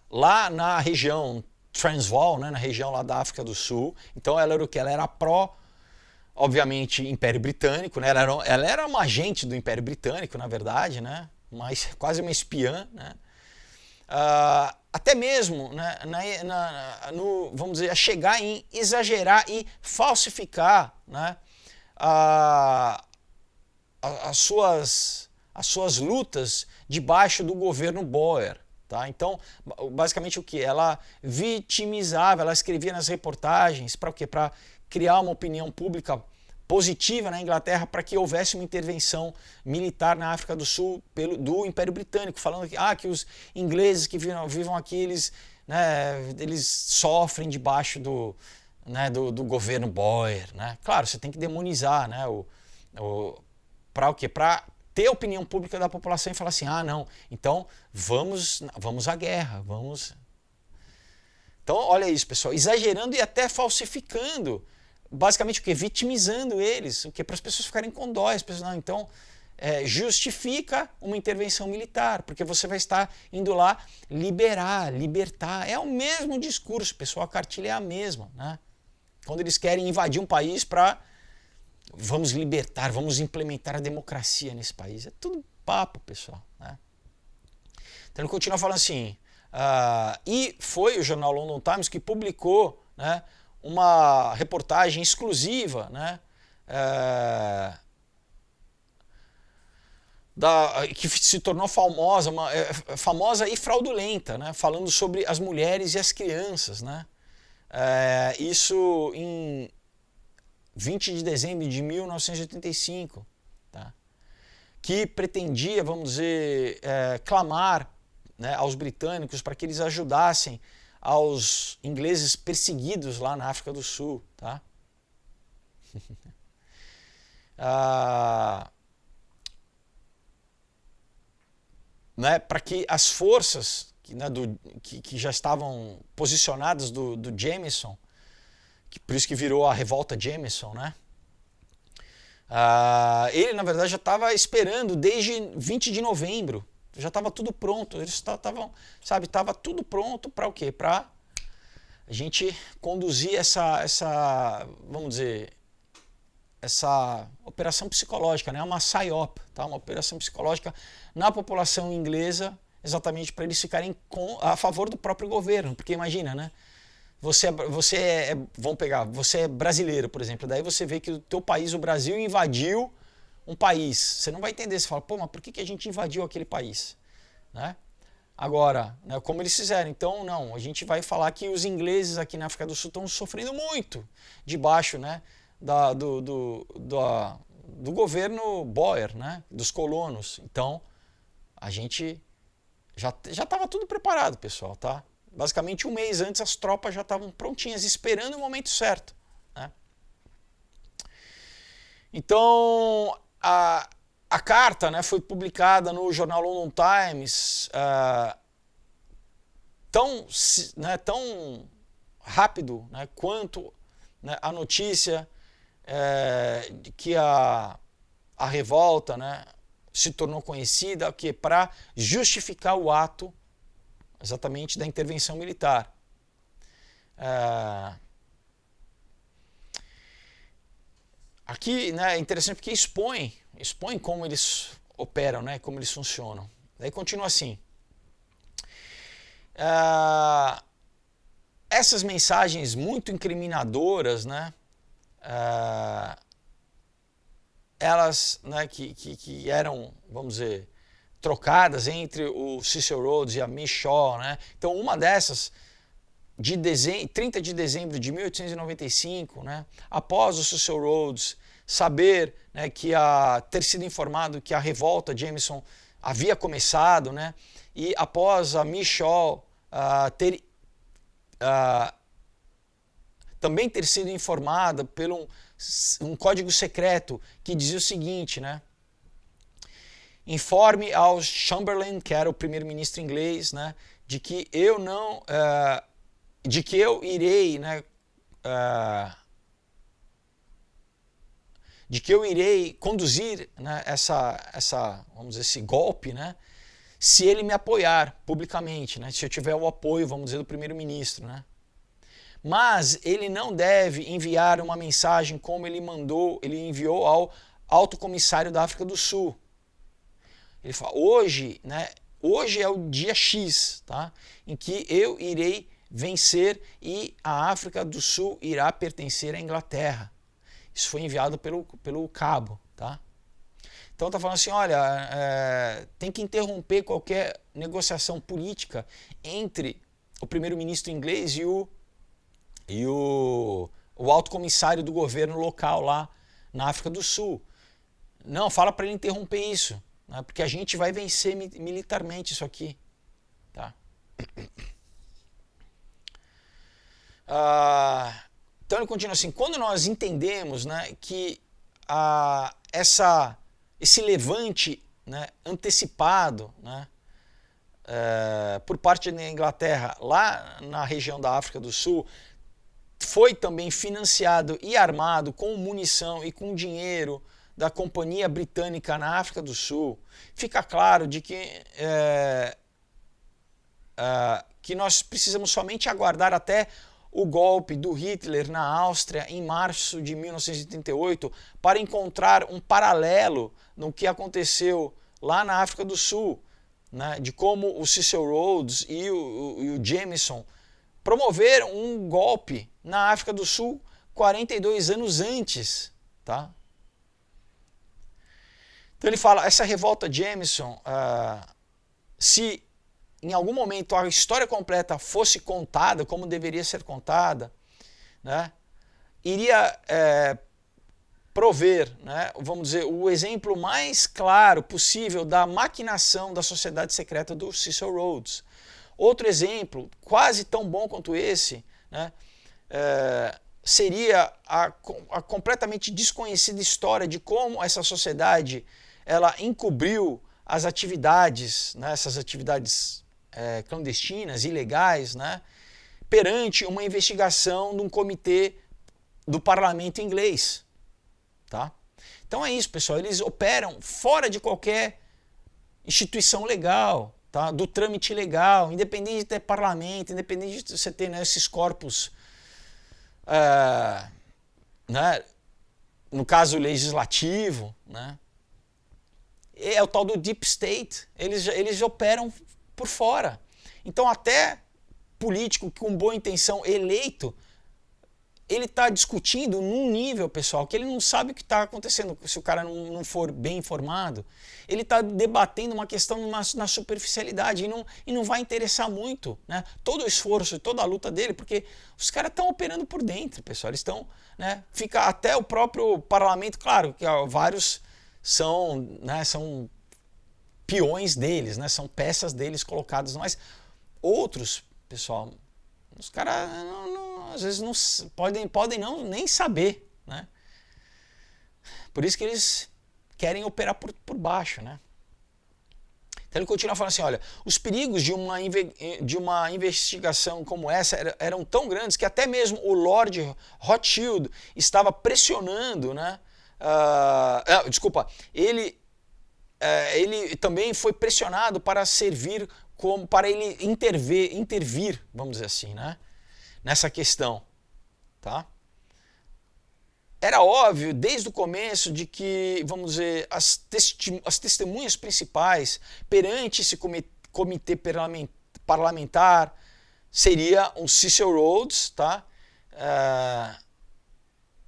S1: lá na região Transvaal, né, na região lá da África do Sul. Então ela era o que? Ela era obviamente, Império Britânico, né? Ela era uma agente do Império Britânico, na verdade, né? Mas quase uma espiã, né? Até mesmo, né, vamos dizer, a chegar em exagerar e falsificar, né, as suas lutas debaixo do governo Boer. Tá? Então, basicamente o que? Ela vitimizava, ela escrevia nas reportagens para o quê? Para criar uma opinião pública positiva na Inglaterra para que houvesse uma intervenção militar na África do Sul do Império Britânico, falando que os ingleses que vivam aqui, eles sofrem debaixo do governo Boer. Né? Claro, você tem que demonizar, né, para o quê? Para ter a opinião pública da população e falar assim, não, então vamos à guerra, vamos... Então, olha isso, pessoal, exagerando e até falsificando, basicamente o que? Vitimizando eles, o que? Para as pessoas ficarem com dó, as pessoas, não, então justifica uma intervenção militar, porque você vai estar indo lá libertar, é o mesmo discurso, pessoal, a cartilha é a mesma, né? Quando eles querem invadir um país para vamos libertar, vamos implementar a democracia nesse país, é tudo papo, pessoal, né? Então ele continua falando assim, e foi o jornal London Times que publicou, né, uma reportagem exclusiva, né, que se tornou famosa e fraudulenta, né, falando sobre as mulheres e as crianças, né, isso em 20 de dezembro de 1985, tá, que pretendia, vamos dizer, clamar, né, aos britânicos para que eles ajudassem aos ingleses perseguidos lá na África do Sul, tá? Né, para que as forças que já estavam posicionadas do Jameson, por isso que virou a revolta Jameson, né? Ele, na verdade, já estava esperando desde 20 de novembro. Já estava tudo pronto. Eles estavam, sabe, estava tudo pronto para o quê? Para a gente conduzir vamos dizer, essa operação psicológica, né? Uma PSYOP, tá? Uma operação psicológica na população inglesa, exatamente para eles ficarem a favor do próprio governo. Porque imagina, né? Você é brasileiro, por exemplo, daí você vê que o teu país, o Brasil, invadiu um país. Você não vai entender, você fala, pô, mas por que a gente invadiu aquele país? Né? Agora, né, como eles fizeram? Então, não, a gente vai falar que os ingleses aqui na África do Sul estão sofrendo muito debaixo, né, do governo Boer, né, dos colonos. Então, a gente já estava tudo preparado, pessoal, tá? Basicamente, um mês antes, as tropas já estavam prontinhas, esperando o momento certo. Né? Então, a carta, né, foi publicada no jornal London Times tão rápido, né, quanto, né, a notícia de que a revolta, né, se tornou conhecida para justificar o ato exatamente da intervenção militar. Aqui, né, é interessante porque expõe expõe como eles operam, né? Como eles funcionam. Daí continua assim. Essas mensagens muito incriminadoras, né? Elas, né, que eram, vamos dizer, trocadas entre o Cecil Rhodes e a Miss Shaw, né? Então, uma dessas, 30 de dezembro de 1895, né, após o Cecil Rhodes saber, né, ter sido informado que a revolta Jameson havia começado, né, e após a Miss Shaw também ter sido informada por um código secreto que dizia o seguinte, né? Informe ao Chamberlain, que era o primeiro-ministro inglês, né, de que eu não, de que eu irei, né, de que eu irei conduzir, né, vamos dizer, esse golpe, né, se ele me apoiar publicamente, né, se eu tiver o apoio, vamos dizer, do primeiro-ministro, né. Mas ele não deve enviar uma mensagem como ele enviou ao Alto Comissário da África do Sul. Ele fala, hoje, né, hoje é o dia X, tá, em que eu irei vencer e a África do Sul irá pertencer à Inglaterra. Isso foi enviado pelo cabo, tá? Então está falando assim, olha, tem que interromper qualquer negociação política entre o primeiro-ministro inglês e o alto comissário do governo local lá na África do Sul. Não, fala para ele interromper isso, né, porque a gente vai vencer militarmente isso aqui. Tá? Então ele continua assim, quando nós entendemos, né, que esse levante, né, antecipado, né, por parte da Inglaterra lá na região da África do Sul, foi também financiado e armado com munição e com dinheiro da Companhia Britânica na África do Sul, fica claro de que nós precisamos somente aguardar até o golpe do Hitler na Áustria em março de 1938 para encontrar um paralelo no que aconteceu lá na África do Sul, né, de como o Cecil Rhodes e o Jameson promoveram um golpe na África do Sul 42 anos antes. Tá? Então ele fala, essa revolta Jameson, se em algum momento a história completa fosse contada como deveria ser contada, né, iria prover, né, vamos dizer, o exemplo mais claro possível da maquinação da sociedade secreta do Cecil Rhodes. Outro exemplo, quase tão bom quanto esse, né, seria a completamente desconhecida história de como essa sociedade ela encobriu as atividades, né, essas atividades clandestinas, ilegais, né, perante uma investigação de um comitê do parlamento inglês. Tá? Então é isso, pessoal, eles operam fora de qualquer instituição legal, tá? Do trâmite legal, independente de ter parlamento, independente de você ter, né, esses corpos, né, no caso legislativo, né? É o tal do Deep State, eles operam por fora. Então até político com boa intenção eleito, ele está discutindo num nível, pessoal, que ele não sabe o que está acontecendo se o cara não for bem informado. Ele está debatendo uma questão na superficialidade e não vai interessar muito, né, todo o esforço e toda a luta dele, porque os caras estão operando por dentro, pessoal. Eles estão, né, fica até o próprio parlamento, claro, que vários são, né, são peões deles, né, são peças deles colocadas, mas outros, pessoal, os caras às vezes não podem não nem saber, né? Por isso que eles querem operar por baixo, né? Então ele continua falando assim, olha, os perigos de uma investigação como essa eram tão grandes que até mesmo o Lord Rothschild estava pressionando, né? Ele também foi pressionado para servir para ele intervir, vamos dizer assim, né, nessa questão, tá? era óbvio desde o começo de que, vamos dizer, as testemunhas principais perante esse comitê parlamentar seria o Cecil Rhodes, tá?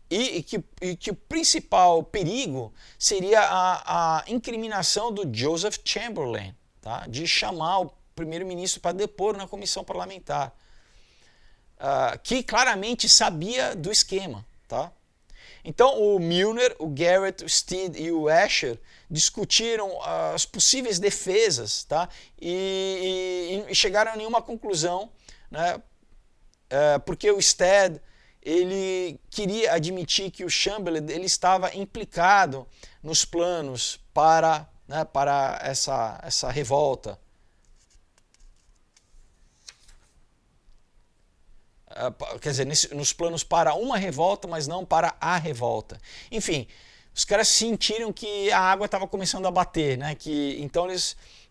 S1: E que o principal perigo seria a incriminação do Joseph Chamberlain, tá? De chamar o primeiro-ministro para depor na comissão parlamentar, que claramente sabia do esquema, tá? Então o Milner, o Garrett, o Steed e o Asher discutiram as possíveis defesas, tá? E chegaram a nenhuma conclusão, né? Porque o Stead ele queria admitir que o Chamberlain ele estava implicado nos planos para, né, para essa revolta. Quer dizer, nos planos para uma revolta, mas não para a revolta. Enfim, os caras sentiram que a água estava começando a bater, né? Então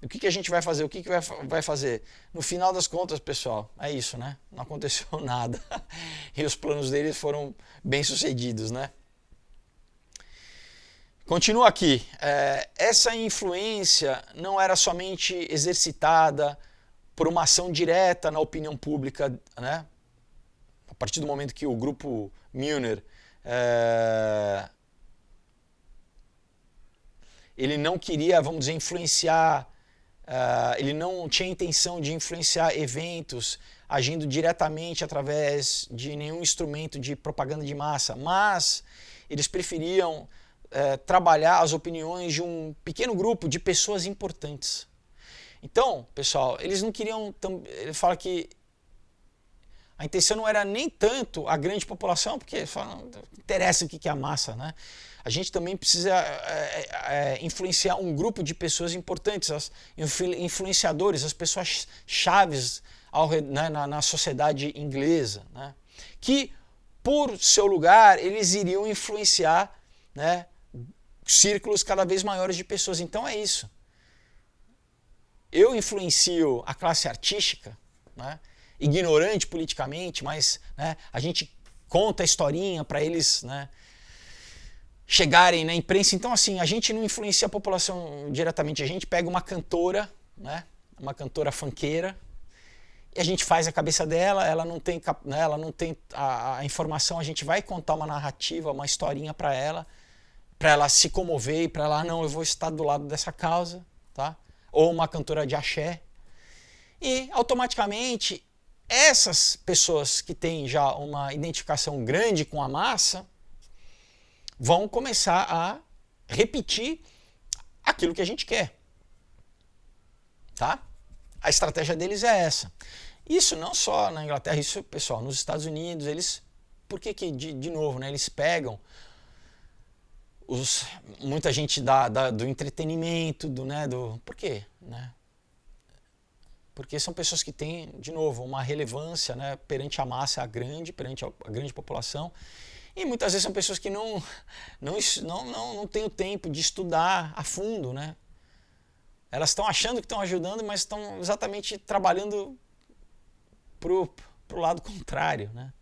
S1: o que a gente vai fazer? O que vai fazer? No final das contas, pessoal, é isso, né? Não aconteceu nada. E os planos deles foram bem sucedidos, né? Continua aqui. Essa influência não era somente exercitada por uma ação direta na opinião pública, né? A partir do momento que o grupo Milner ele não queria, vamos dizer, influenciar, ele não tinha intenção de influenciar eventos agindo diretamente através de nenhum instrumento de propaganda de massa, mas eles preferiam trabalhar as opiniões de um pequeno grupo de pessoas importantes. Então, pessoal, eles não queriam... Ele fala que a intenção não era nem tanto a grande população, porque não interessa o que é a massa, né? A gente também precisa influenciar um grupo de pessoas importantes, os influenciadores, as pessoas chaves na sociedade inglesa, né? Que, por seu lugar, eles iriam influenciar, né, círculos cada vez maiores de pessoas. Então é isso. Eu influencio a classe artística, né? Ignorante politicamente, mas, né, a gente conta a historinha para eles, né, chegarem na imprensa. Então, assim, a gente não influencia a população diretamente. A gente pega uma cantora, né, uma cantora funkeira, e a gente faz a cabeça dela, ela não tem, né, ela não tem a informação, a gente vai contar uma narrativa, uma historinha para ela se comover e para ela, não, eu vou estar do lado dessa causa, tá? Ou uma cantora de axé. E, automaticamente, essas pessoas que têm já uma identificação grande com a massa vão começar a repetir aquilo que a gente quer, tá? A estratégia deles é essa. Isso não só na Inglaterra, isso, pessoal, nos Estados Unidos, eles... Por que de novo, né, eles pegam muita gente do entretenimento, por quê, né? Porque são pessoas que têm, de novo, uma relevância, né, perante a massa perante a grande população. E muitas vezes são pessoas que não têm o tempo de estudar a fundo, né? Elas estão achando que estão ajudando, mas estão exatamente trabalhando pro lado contrário, né?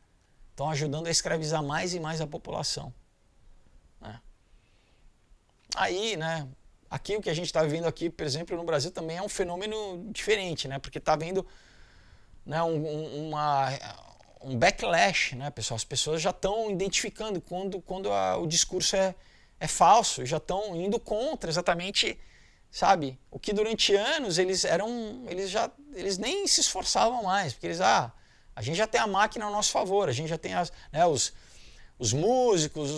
S1: Estão ajudando a escravizar mais e mais a população, né? Aí, né, aqui o que a gente está vivendo aqui, por exemplo, no Brasil também é um fenômeno diferente, né? Porque está havendo, né, um backlash, né, pessoal? As pessoas já estão identificando quando o discurso é falso, já estão indo contra exatamente, sabe? O que durante anos eles nem se esforçavam mais, porque a gente já tem a máquina a nosso favor, a gente já tem os músicos,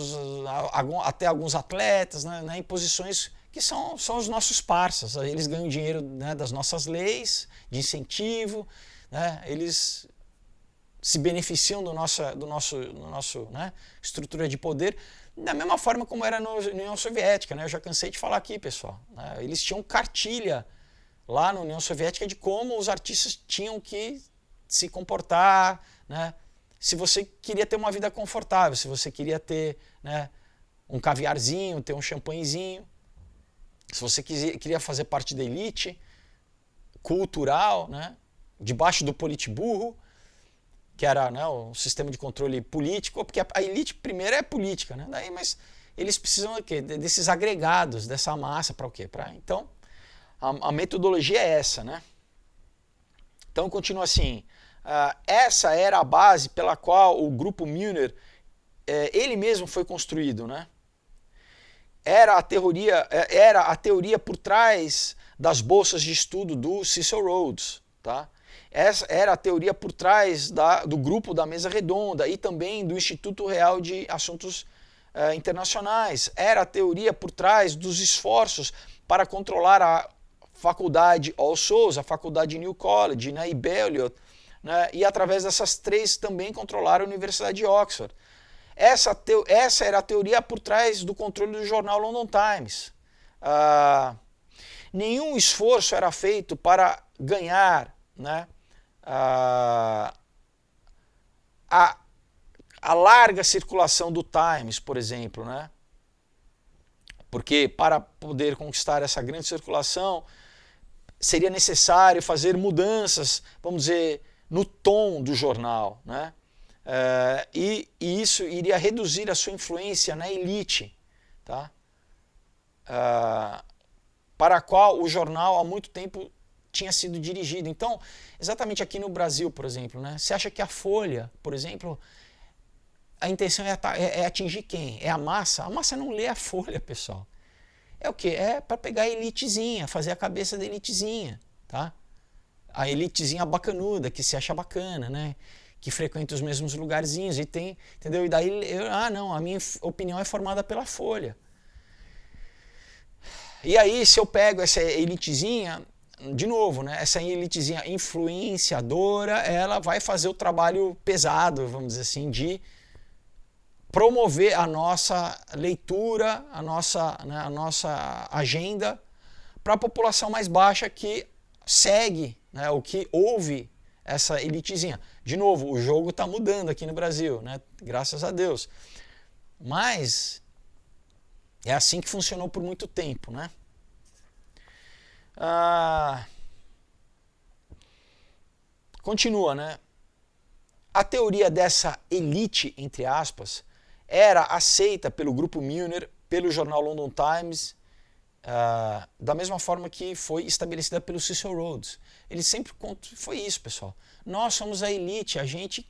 S1: até alguns atletas, né, em posições que são os nossos parceiros. Eles ganham dinheiro, né, das nossas leis de incentivo, né, eles se beneficiam do nosso né, estrutura de poder, da mesma forma como era na União Soviética, né? Eu já cansei de falar aqui, pessoal, né? Eles tinham cartilha lá na União Soviética de como os artistas tinham que se comportar, né? Se você queria ter uma vida confortável, se você queria ter, né, um caviarzinho, ter um champanhezinho, se você queria fazer parte da elite cultural, né, debaixo do Politburro, o que era, né, o sistema de controle político, porque a elite primeiro é política, né? Daí, mas eles precisam do quê? Desses agregados, dessa massa para o quê? Então, a metodologia é essa, né? Então continua assim, essa era a base pela qual o grupo Milner, ele mesmo foi construído, né? Era a teoria por trás das bolsas de estudo do Cecil Rhodes, tá? Essa era a teoria por trás do grupo da mesa redonda e também do Instituto Real de Assuntos Internacionais. Era a teoria por trás dos esforços para controlar a faculdade All Souls, a faculdade New College, né, e Balliol, né, e através dessas três também controlar a Universidade de Oxford. Essa era a teoria por trás do controle do jornal London Times. Nenhum esforço era feito para ganhar, né, a larga circulação do Times, por exemplo, né? Porque para poder conquistar essa grande circulação seria necessário fazer mudanças, vamos dizer, no tom do jornal, né? E isso iria reduzir a sua influência na elite, tá? Para a qual o jornal há muito tempo tinha sido dirigido. Então, exatamente aqui no Brasil, por exemplo, né? Você acha que a Folha, por exemplo, a intenção é atingir quem? É a massa? A massa não lê a Folha, pessoal. É o quê? É para pegar a elitezinha, fazer a cabeça da elitezinha, tá? A elitezinha bacanuda, que se acha bacana, né? Que frequenta os mesmos lugarzinhos e tem, entendeu? E daí, não, a minha opinião é formada pela Folha. E aí, se eu pego essa elitezinha, de novo, né? Essa elitezinha influenciadora, ela vai fazer o trabalho pesado, vamos dizer assim, de promover a nossa leitura, a nossa agenda para a população mais baixa que segue, né, ou que ouve essa elitezinha. De novo, o jogo está mudando aqui no Brasil, né, graças a Deus. Mas é assim que funcionou por muito tempo, né? Continua, né? A teoria dessa elite, entre aspas, era aceita pelo grupo Milner, pelo jornal London Times, da mesma forma que foi estabelecida pelo Cecil Rhodes. Ele sempre foi isso, pessoal. Nós somos a elite, a gente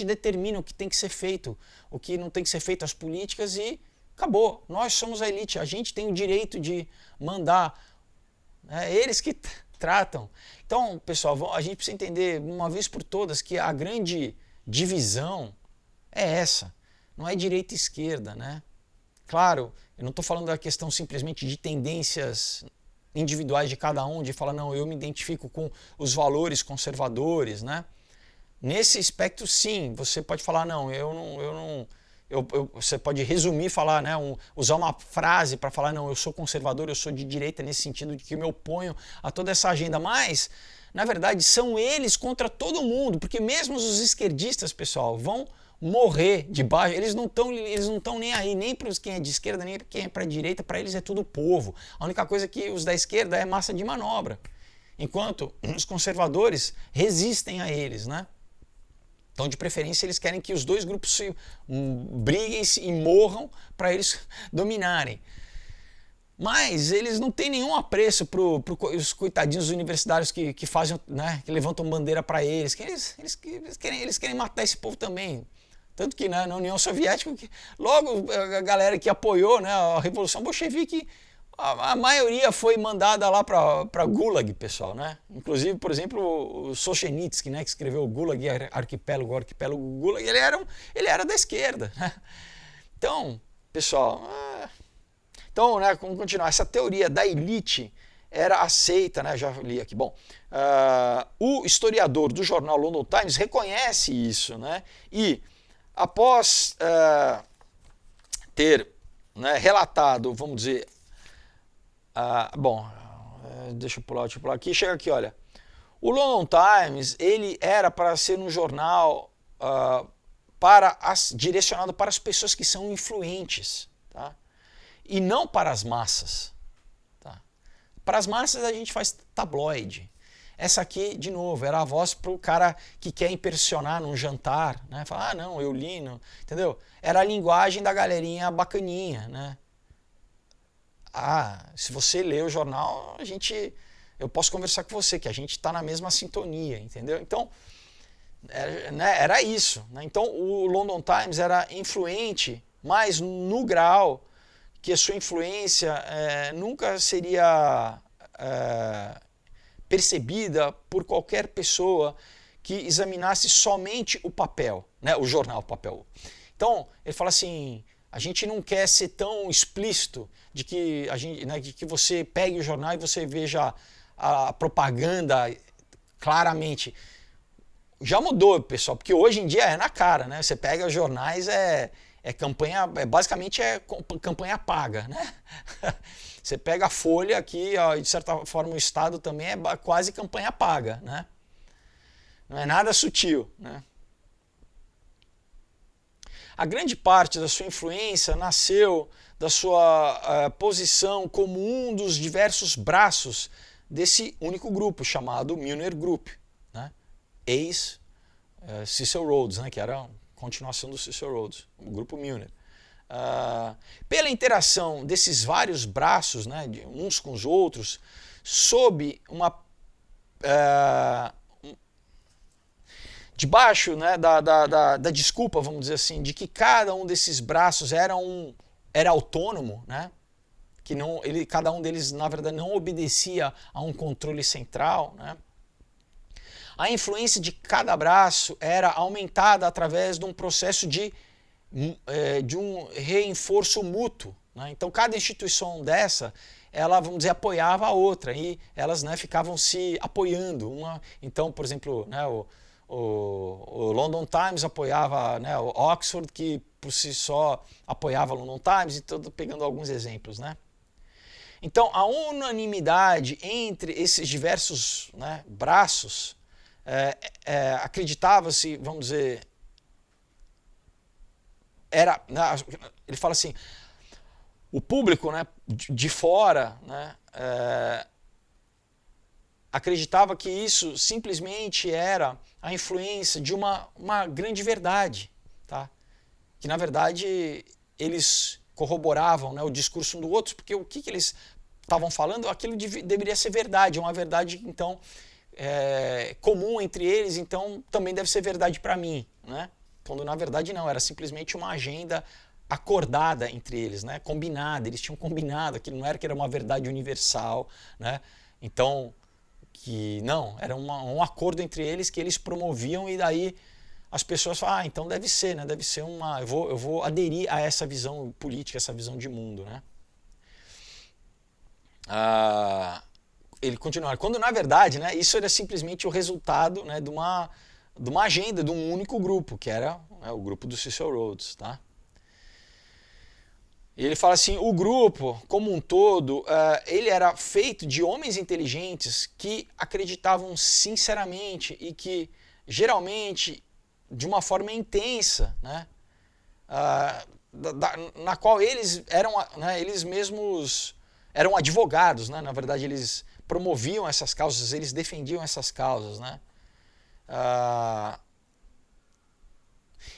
S1: determina o que tem que ser feito, o que não tem que ser feito, as políticas, e acabou. Nós somos a elite, a gente tem o direito de mandar. É eles que tratam. Então, pessoal, a gente precisa entender uma vez por todas que a grande divisão é essa. Não é direita e esquerda, né? Claro, eu não estou falando da questão simplesmente de tendências individuais de cada um, de falar, não, eu me identifico com os valores conservadores, né? Nesse aspecto, sim, você pode falar, não, você pode resumir, falar, né, usar uma frase para falar, não, eu sou conservador, eu sou de direita nesse sentido de que eu me oponho a toda essa agenda, mas, na verdade, são eles contra todo mundo, porque mesmo os esquerdistas, pessoal, vão morrer de baixo, eles não estão nem aí, nem para quem é de esquerda, nem para quem é para a direita, para eles é tudo povo. A única coisa que os da esquerda é massa de manobra, enquanto os conservadores resistem a eles, né? Então, de preferência, eles querem que os dois grupos se briguem e morram para eles dominarem. Mas eles não têm nenhum apreço para os coitadinhos universitários que fazem, né, que levantam bandeira para eles. Eles querem matar esse povo também. Tanto que, né, na União Soviética, logo a galera que apoiou, né, a Revolução Bolchevique, a maioria foi mandada lá para Gulag, pessoal, né? Inclusive, por exemplo, o Solzhenitsyn, né, que escreveu o Gulag Arquipélago Gulag, ele era da esquerda, né? Então, pessoal, então, né, vamos continuar. Essa teoria da elite era aceita, né? Já li aqui. Bom, o historiador do jornal London Times reconhece isso, né? E após ter, né, relatado, vamos dizer, deixa eu pular aqui, chega aqui, olha. O London Times, ele era para ser um jornal direcionado para as pessoas que são influentes, tá? E não para as massas, tá? Para as massas a gente faz tabloide. Essa aqui, de novo, era a voz para o cara que quer impressionar num jantar, né? Falar, ah, não, eu li, não, entendeu? Era a linguagem da galerinha bacaninha, né? Ah, se você lê o jornal, eu posso conversar com você, que a gente está na mesma sintonia, entendeu? Então, era isso, né? Então, o London Times era influente, mas no grau que a sua influência nunca seria percebida por qualquer pessoa que examinasse somente o papel, né? O jornal, o papel. Então, ele fala assim, a gente não quer ser tão explícito de que, de que você pegue o jornal e você veja a propaganda claramente. Já mudou, pessoal, porque hoje em dia é na cara, né? Você pega os jornais, campanha, basicamente é campanha paga, né? Você pega a Folha aqui, de certa forma o Estado também é quase campanha paga, né? Não é nada sutil, né? A grande parte da sua influência nasceu da sua posição como um dos diversos braços desse único grupo chamado Milner Group, né? Ex-Cecil Rhodes, né? Que era a continuação do Cecil Rhodes, o grupo Milner. Pela interação desses vários braços, né, uns com os outros, sob uma debaixo, né, da desculpa, vamos dizer assim, de que cada um desses braços era autônomo, né, que cada um deles na verdade não obedecia a um controle central, né. A influência de cada braço era aumentada através de um processo de um reforço mútuo, né? Então cada instituição dessa, ela, vamos dizer, apoiava a outra e elas, né, ficavam se apoiando. Então, por exemplo, né, o London Times apoiava, né, o Oxford, que por si só apoiava o London Times, e estou pegando alguns exemplos, né? Então a unanimidade entre esses diversos, né, braços acreditava-se, vamos dizer, ele fala assim, o público, né, de fora, né, acreditava que isso simplesmente era a influência de uma grande verdade, tá? Que na verdade eles corroboravam, né, o discurso um do outro, porque o que eles estavam falando, aquilo deveria ser verdade, uma verdade então comum entre eles, então também deve ser verdade para mim, né? Quando na verdade não, era simplesmente uma agenda acordada entre eles, né? Combinada, eles tinham combinado, aquilo não era que era uma verdade universal, né? Então, que não, era um acordo entre eles que eles promoviam e daí as pessoas falam, então deve ser, né? Deve ser eu vou aderir a essa visão política, essa visão de mundo, né? Ele continuava, quando na verdade, né, isso era simplesmente o resultado, né, de uma agenda de um único grupo, que era, né, o grupo do Cecil Rhodes, tá? E ele fala assim, o grupo como um todo, ele era feito de homens inteligentes que acreditavam sinceramente e que geralmente de uma forma intensa, né, na qual eles eram, né, eles mesmos eram advogados, né? Na verdade eles promoviam essas causas, eles defendiam essas causas, né?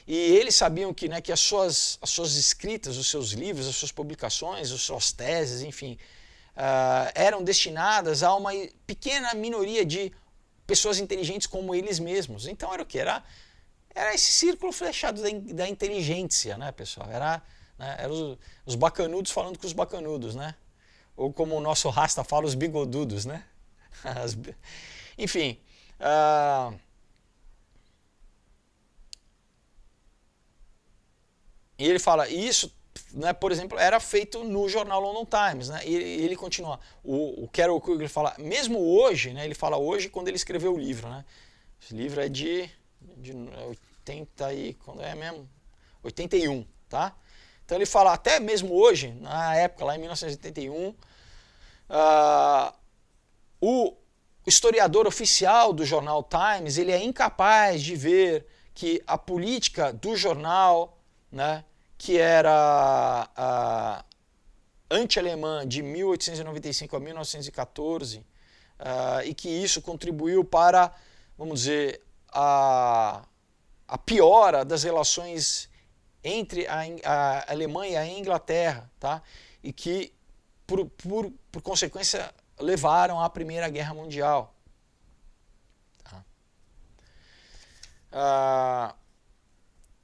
S1: E eles sabiam que, né, que as suas escritas, os seus livros, as suas publicações, as suas teses, enfim, eram destinadas a uma pequena minoria de pessoas inteligentes como eles mesmos. Então era o que? Era esse círculo fechado da inteligência, né, pessoal? Era os bacanudos falando com os bacanudos, né? Ou como o nosso Rasta fala, os bigodudos, né? Enfim. E ele fala, isso, né, por exemplo, era feito no jornal London Times, né? E ele continua, o Carol Kruger fala, mesmo hoje, né, ele fala hoje quando ele escreveu o livro, né? Esse livro é de 80 e, quando é mesmo? 81, tá? Então ele fala, até mesmo hoje, na época, lá em 1981, o historiador oficial do jornal Times, ele é incapaz de ver que a política do jornal, né, que era anti-alemã de 1895 a 1914, e que isso contribuiu para, vamos dizer, a piora das relações entre a Alemanha e a Inglaterra, tá? E que, por consequência, levaram à Primeira Guerra Mundial. Tá?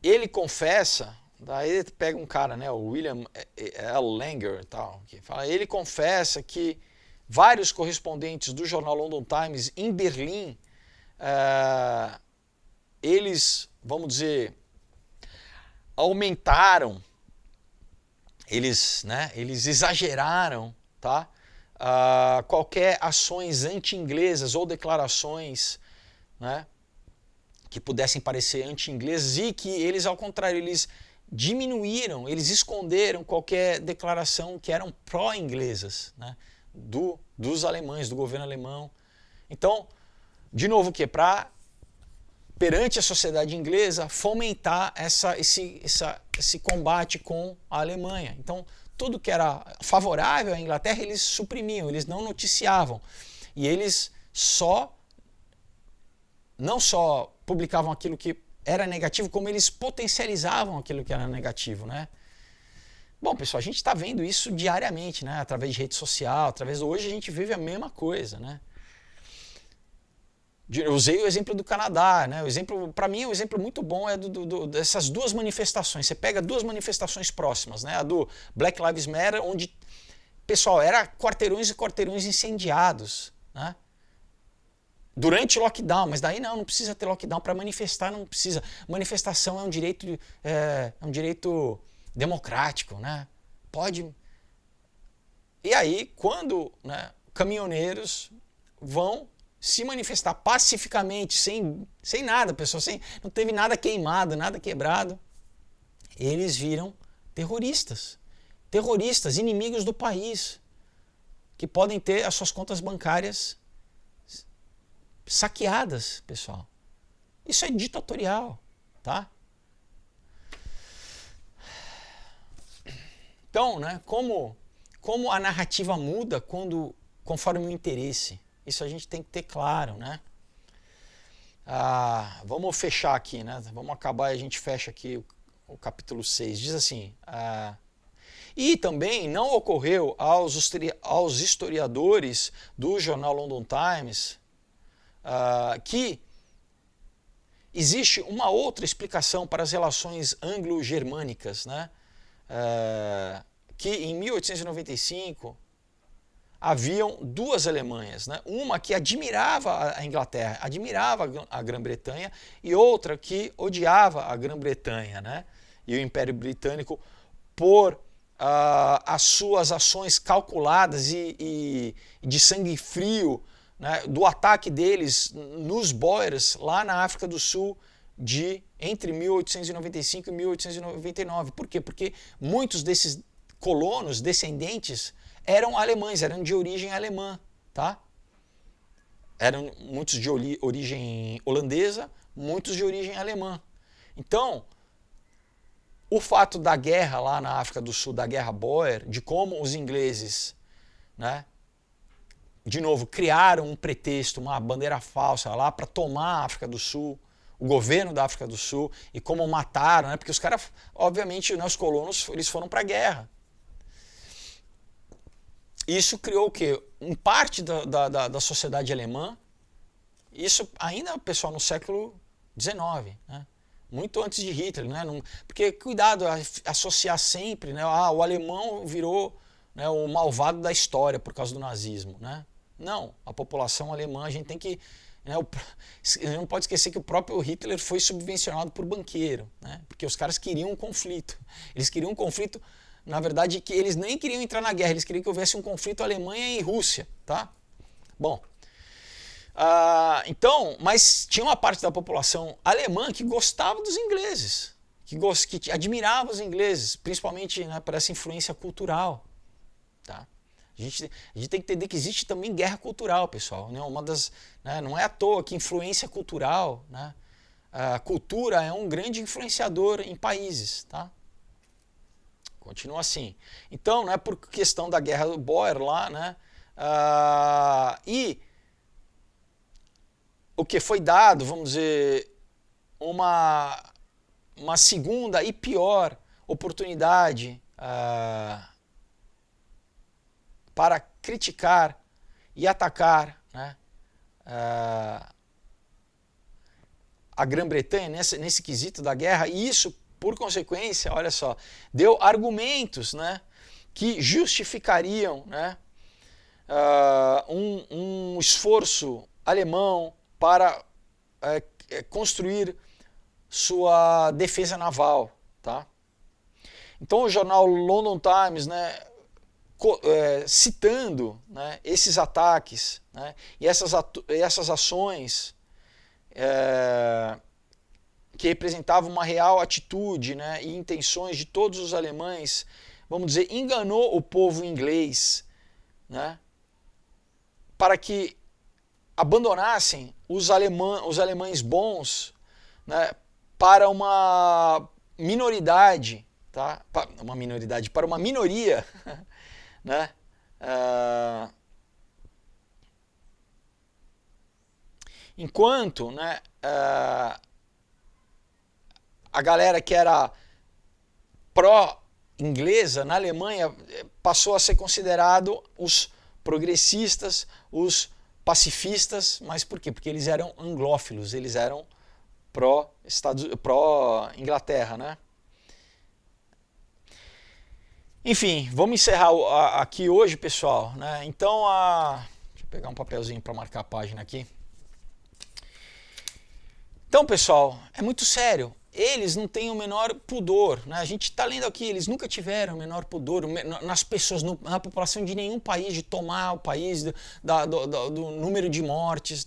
S1: Ele confessa, daí ele pega um cara, né, o William L. Langer, tal, que fala, ele confessa que vários correspondentes do jornal London Times em Berlim, eles, vamos dizer, aumentaram, eles exageraram, tá? Qualquer ações anti-inglesas ou declarações, né, que pudessem parecer anti-inglesas, e que eles, ao contrário, eles diminuíram, eles esconderam qualquer declaração que eram pró-inglesas, né, dos alemães, do governo alemão. Então, de novo, o que? Para, perante a sociedade inglesa, fomentar esse combate com a Alemanha. Então, tudo que era favorável à Inglaterra, eles suprimiam, eles não noticiavam. E eles não só publicavam aquilo que era negativo, como eles potencializavam aquilo que era negativo, né? Bom, pessoal, a gente está vendo isso diariamente, né? Através de rede social, hoje a gente vive a mesma coisa, né? Eu usei o exemplo do Canadá, né? Para mim, o exemplo muito bom é dessas duas manifestações. Você pega duas manifestações próximas, né? A do Black Lives Matter, onde, pessoal, era quarteirões e quarteirões incendiados, né? Durante o lockdown, mas daí não precisa ter lockdown para manifestar, não precisa. Manifestação é um direito democrático, né? Pode. E aí, quando, né, caminhoneiros vão se manifestar pacificamente, sem nada, pessoal, não teve nada queimado, nada quebrado, eles viram terroristas, inimigos do país, que podem ter as suas contas bancárias saqueadas, pessoal. Isso é ditatorial, tá? Então, né, como a narrativa muda conforme o interesse. Isso a gente tem que ter claro, né? Vamos fechar aqui, né? Vamos acabar e a gente fecha aqui o capítulo 6. Diz assim, e também não ocorreu aos historiadores do jornal London Times que existe uma outra explicação para as relações anglo-germânicas, né? Que em 1895 haviam duas Alemanhas, né? Uma que admirava a Inglaterra, admirava a Grã-Bretanha, e outra que odiava a Grã-Bretanha, né? E o Império Britânico por as suas ações calculadas e de sangue frio, né, do ataque deles nos Boers lá na África do Sul entre 1895 e 1899. Por quê? Porque muitos desses colonos, descendentes, eram alemães, eram de origem alemã, tá? Eram muitos de origem holandesa, muitos de origem alemã. Então, o fato da guerra lá na África do Sul, da guerra Boer, de como os ingleses, né, de novo, criaram um pretexto, uma bandeira falsa lá para tomar a África do Sul, o governo da África do Sul, e como mataram, né, porque os caras, obviamente, né, os colonos, eles foram para a guerra. Isso criou o quê? Em parte da sociedade alemã, isso ainda, pessoal, no século XIX, né? Muito antes de Hitler, né? Porque, cuidado, associar sempre, né? O alemão virou, né, o malvado da história por causa do nazismo, né? Não, a população alemã, a gente tem que... Né, não pode esquecer que o próprio Hitler foi subvencionado por banqueiro, né? Porque os caras queriam um conflito. Eles queriam um conflito, na verdade, que eles nem queriam entrar na guerra, eles queriam que houvesse um conflito Alemanha e Rússia, tá? Bom, então, mas tinha uma parte da população alemã que gostava dos ingleses, que admirava os ingleses, principalmente, né, por essa influência cultural, tá? A gente tem que entender que existe também guerra cultural, pessoal, né? Não é à toa que influência cultural, né? A cultura é um grande influenciador em países, tá? Continua assim. Então, não é por questão da guerra do Boer lá, né? E o que foi dado, vamos dizer, uma segunda e pior oportunidade para criticar e atacar, né, a Grã-Bretanha nesse quesito da guerra, e isso, por consequência, olha só, deu argumentos, né, que justificariam, né, um esforço alemão para construir sua defesa naval, tá? Então o jornal London Times, né, citando, né, esses ataques, né, e essas ações que representavam uma real atitude, né, e intenções de todos os alemães, vamos dizer, enganou o povo inglês, né, para que abandonassem os alemães bons, né, para uma minoridade, tá? Para uma minoria, né? Enquanto, né, a galera que era pró-inglesa na Alemanha passou a ser considerado os progressistas, os pacifistas, mas por quê? Porque eles eram anglófilos, eles eram pró-Inglaterra, né? Enfim, vamos encerrar aqui hoje, pessoal, né? Então, deixa eu pegar um papelzinho para marcar a página aqui. Então, pessoal, é muito sério. Eles não têm o menor pudor, né? A gente está lendo aqui, eles nunca tiveram o menor pudor nas pessoas, na população de nenhum país, de tomar o país, do número de mortes,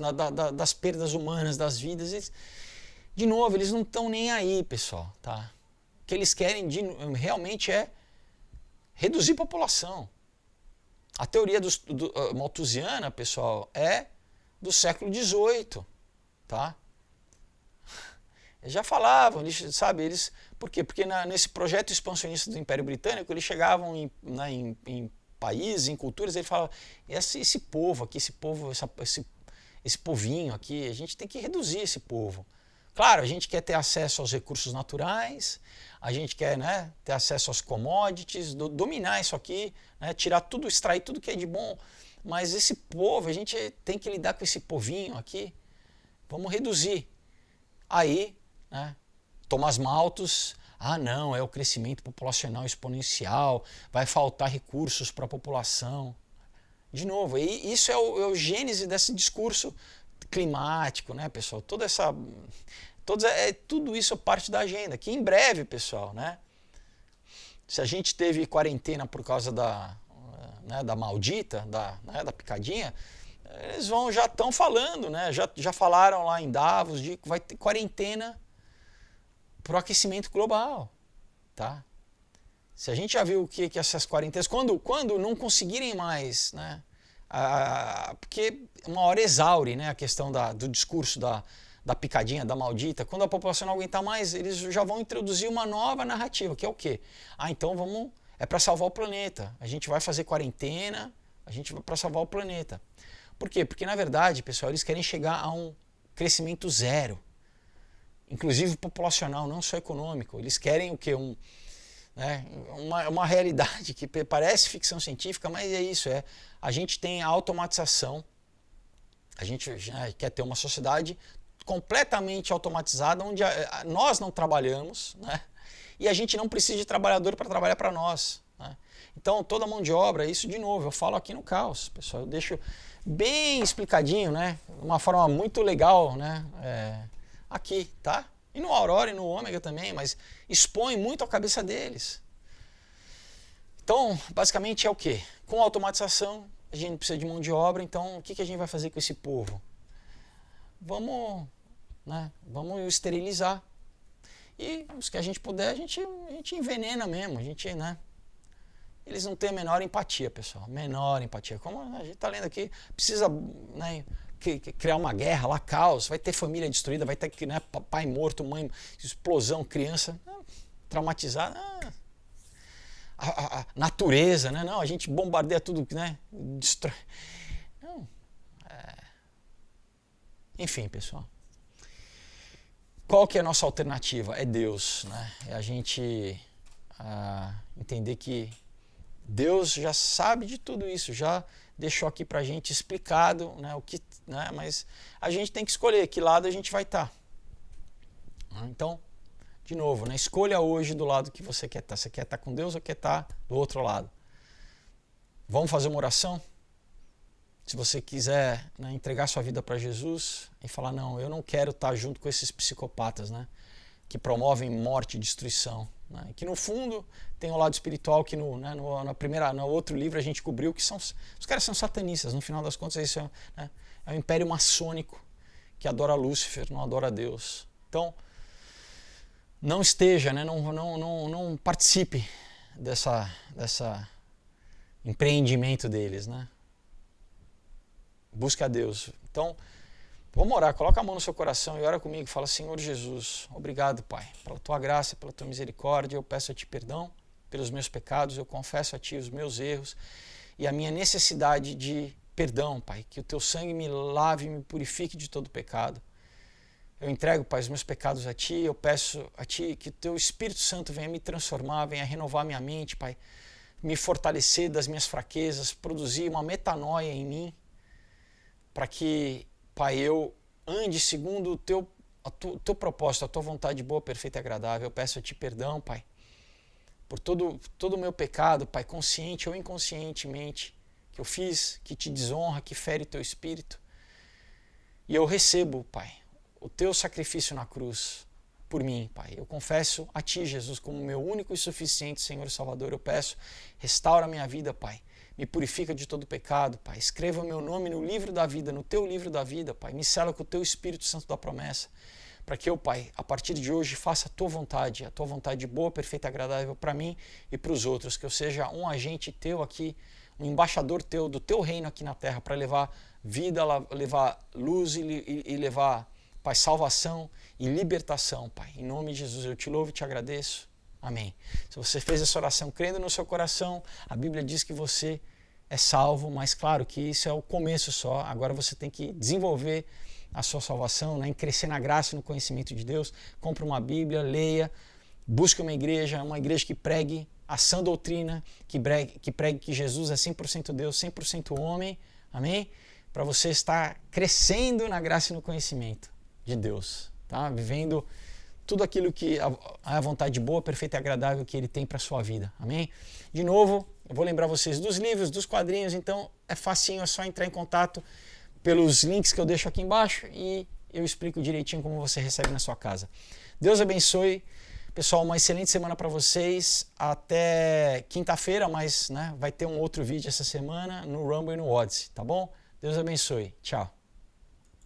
S1: das perdas humanas, das vidas. De novo, eles não estão nem aí, pessoal, tá? O que eles querem realmente é reduzir a população. A teoria malthusiana, pessoal, é do século XVIII, tá? Eles já falavam, sabe, por quê? Porque nesse projeto expansionista do Império Britânico, eles chegavam em países, em culturas, eles falavam, esse povo aqui, esse povinho aqui, a gente tem que reduzir esse povo. Claro, a gente quer ter acesso aos recursos naturais, a gente quer, né, ter acesso aos commodities, dominar isso aqui, né, extrair tudo que é de bom, mas esse povo, a gente tem que lidar com esse povinho aqui, vamos reduzir. Aí, né, Thomas Malthus, não, é o crescimento populacional exponencial, vai faltar recursos para a população. De novo, isso é o gênese desse discurso climático, né, pessoal? Tudo isso é parte da agenda, que em breve, pessoal, né, se a gente teve quarentena por causa da maldita, da picadinha, eles já estão falando, né, já falaram lá em Davos de que vai ter quarentena para o aquecimento global, tá? Se a gente já viu que essas quarentenas, quando não conseguirem mais, né, porque uma hora exaure, né, a questão do discurso da picadinha, da maldita, quando a população não aguentar mais, eles já vão introduzir uma nova narrativa, que é o quê? Então é para salvar o planeta, a gente vai fazer quarentena, a gente vai para salvar o planeta. Por quê? Porque na verdade, pessoal, eles querem chegar a um crescimento zero, inclusive populacional, não só econômico. Eles querem o quê? Uma realidade que parece ficção científica, mas é isso, a gente tem a automatização, a gente quer ter uma sociedade completamente automatizada, onde nós não trabalhamos, né? E a gente não precisa de trabalhador para trabalhar para nós, né? Então toda mão de obra, isso de novo, eu falo aqui no Caos, pessoal, eu deixo bem explicadinho, né? Uma forma muito legal, né? Aqui, tá? E no Aurora e no Ômega também, mas expõe muito a cabeça deles. Então, basicamente é o quê? Com a automatização, a gente precisa de mão de obra, então o que a gente vai fazer com esse povo? Vamos esterilizar. E os que a gente puder, a gente envenena mesmo, né? Eles não têm a menor empatia, pessoal, menor empatia. Como a gente está lendo aqui, precisa, né, criar uma guerra lá, caos, vai ter família destruída, vai ter, né, pai morto, mãe, explosão, criança traumatizada, a natureza, né? Não, a gente bombardeia tudo, né? Destrói. Não. Enfim, pessoal. Qual que é a nossa alternativa? É Deus, né? É a gente entender que Deus já sabe de tudo isso, já deixou aqui pra gente explicado, né, o que, né, mas a gente tem que escolher que lado a gente vai estar. Então, de novo, né, escolha hoje do lado que você quer estar. Você quer estar com Deus ou quer estar do outro lado? Vamos fazer uma oração? Se você quiser, né, entregar sua vida para Jesus e falar, não, eu não quero estar junto com esses psicopatas, né, que promovem morte e destruição. Né, que no fundo tem o lado espiritual que no outro livro a gente cobriu que os caras são satanistas. No final das contas, isso é um império maçônico que adora Lúcifer, não adora Deus. Então, não esteja, né, não participe dessa empreendimento deles, né? Busca a Deus. Então, vamos orar. Coloca a mão no seu coração e ora comigo. Fala, Senhor Jesus, obrigado, Pai, pela Tua graça, pela Tua misericórdia. Eu peço a Ti perdão pelos meus pecados. Eu confesso a Ti os meus erros e a minha necessidade de perdão, Pai. Que o Teu sangue me lave e me purifique de todo pecado. Eu entrego, Pai, os meus pecados a Ti. Eu peço a Ti que o Teu Espírito Santo venha me transformar, venha renovar minha mente, Pai. Me fortalecer das minhas fraquezas, produzir uma metanoia em mim, para que, Pai, eu ande segundo o teu propósito, a Tua vontade boa, perfeita e agradável. Eu peço a Ti perdão, Pai, por todo o meu pecado, Pai, consciente ou inconscientemente, que eu fiz, que Te desonra, que fere o Teu Espírito. E eu recebo, Pai, o Teu sacrifício na cruz por mim, Pai. Eu confesso a Ti, Jesus, como meu único e suficiente Senhor e Salvador. Eu peço, restaura a minha vida, Pai. Me purifica de todo pecado, Pai. Escreva o meu nome no livro da vida, no Teu livro da vida, Pai. Me sela com o Teu Espírito Santo da promessa, para que eu, Pai, a partir de hoje faça a Tua vontade boa, perfeita e agradável para mim e para os outros. Que eu seja um agente Teu aqui, um embaixador Teu, do Teu reino aqui na terra, para levar vida, levar luz e levar, Pai, salvação e libertação, Pai. Em nome de Jesus eu Te louvo e Te agradeço. Amém. Se você fez essa oração crendo no seu coração, a Bíblia diz que você é salvo, mas claro que isso é o começo só. Agora você tem que desenvolver a sua salvação, né, em crescer na graça e no conhecimento de Deus. Compre uma Bíblia, leia, busque uma igreja que pregue a sã doutrina, que pregue que Jesus é 100% Deus, 100% homem. Amém? Para você estar crescendo na graça e no conhecimento de Deus, tá? Vivendo tudo aquilo que a vontade boa, perfeita e agradável que Ele tem para a sua vida. Amém? De novo, eu vou lembrar vocês dos livros, dos quadrinhos, então é facinho, é só entrar em contato pelos links que eu deixo aqui embaixo e eu explico direitinho como você recebe na sua casa. Deus abençoe. Pessoal, uma excelente semana para vocês. Até quinta-feira, mas, né, vai ter um outro vídeo essa semana no Rumble e no Odyssey, tá bom? Deus abençoe. Tchau.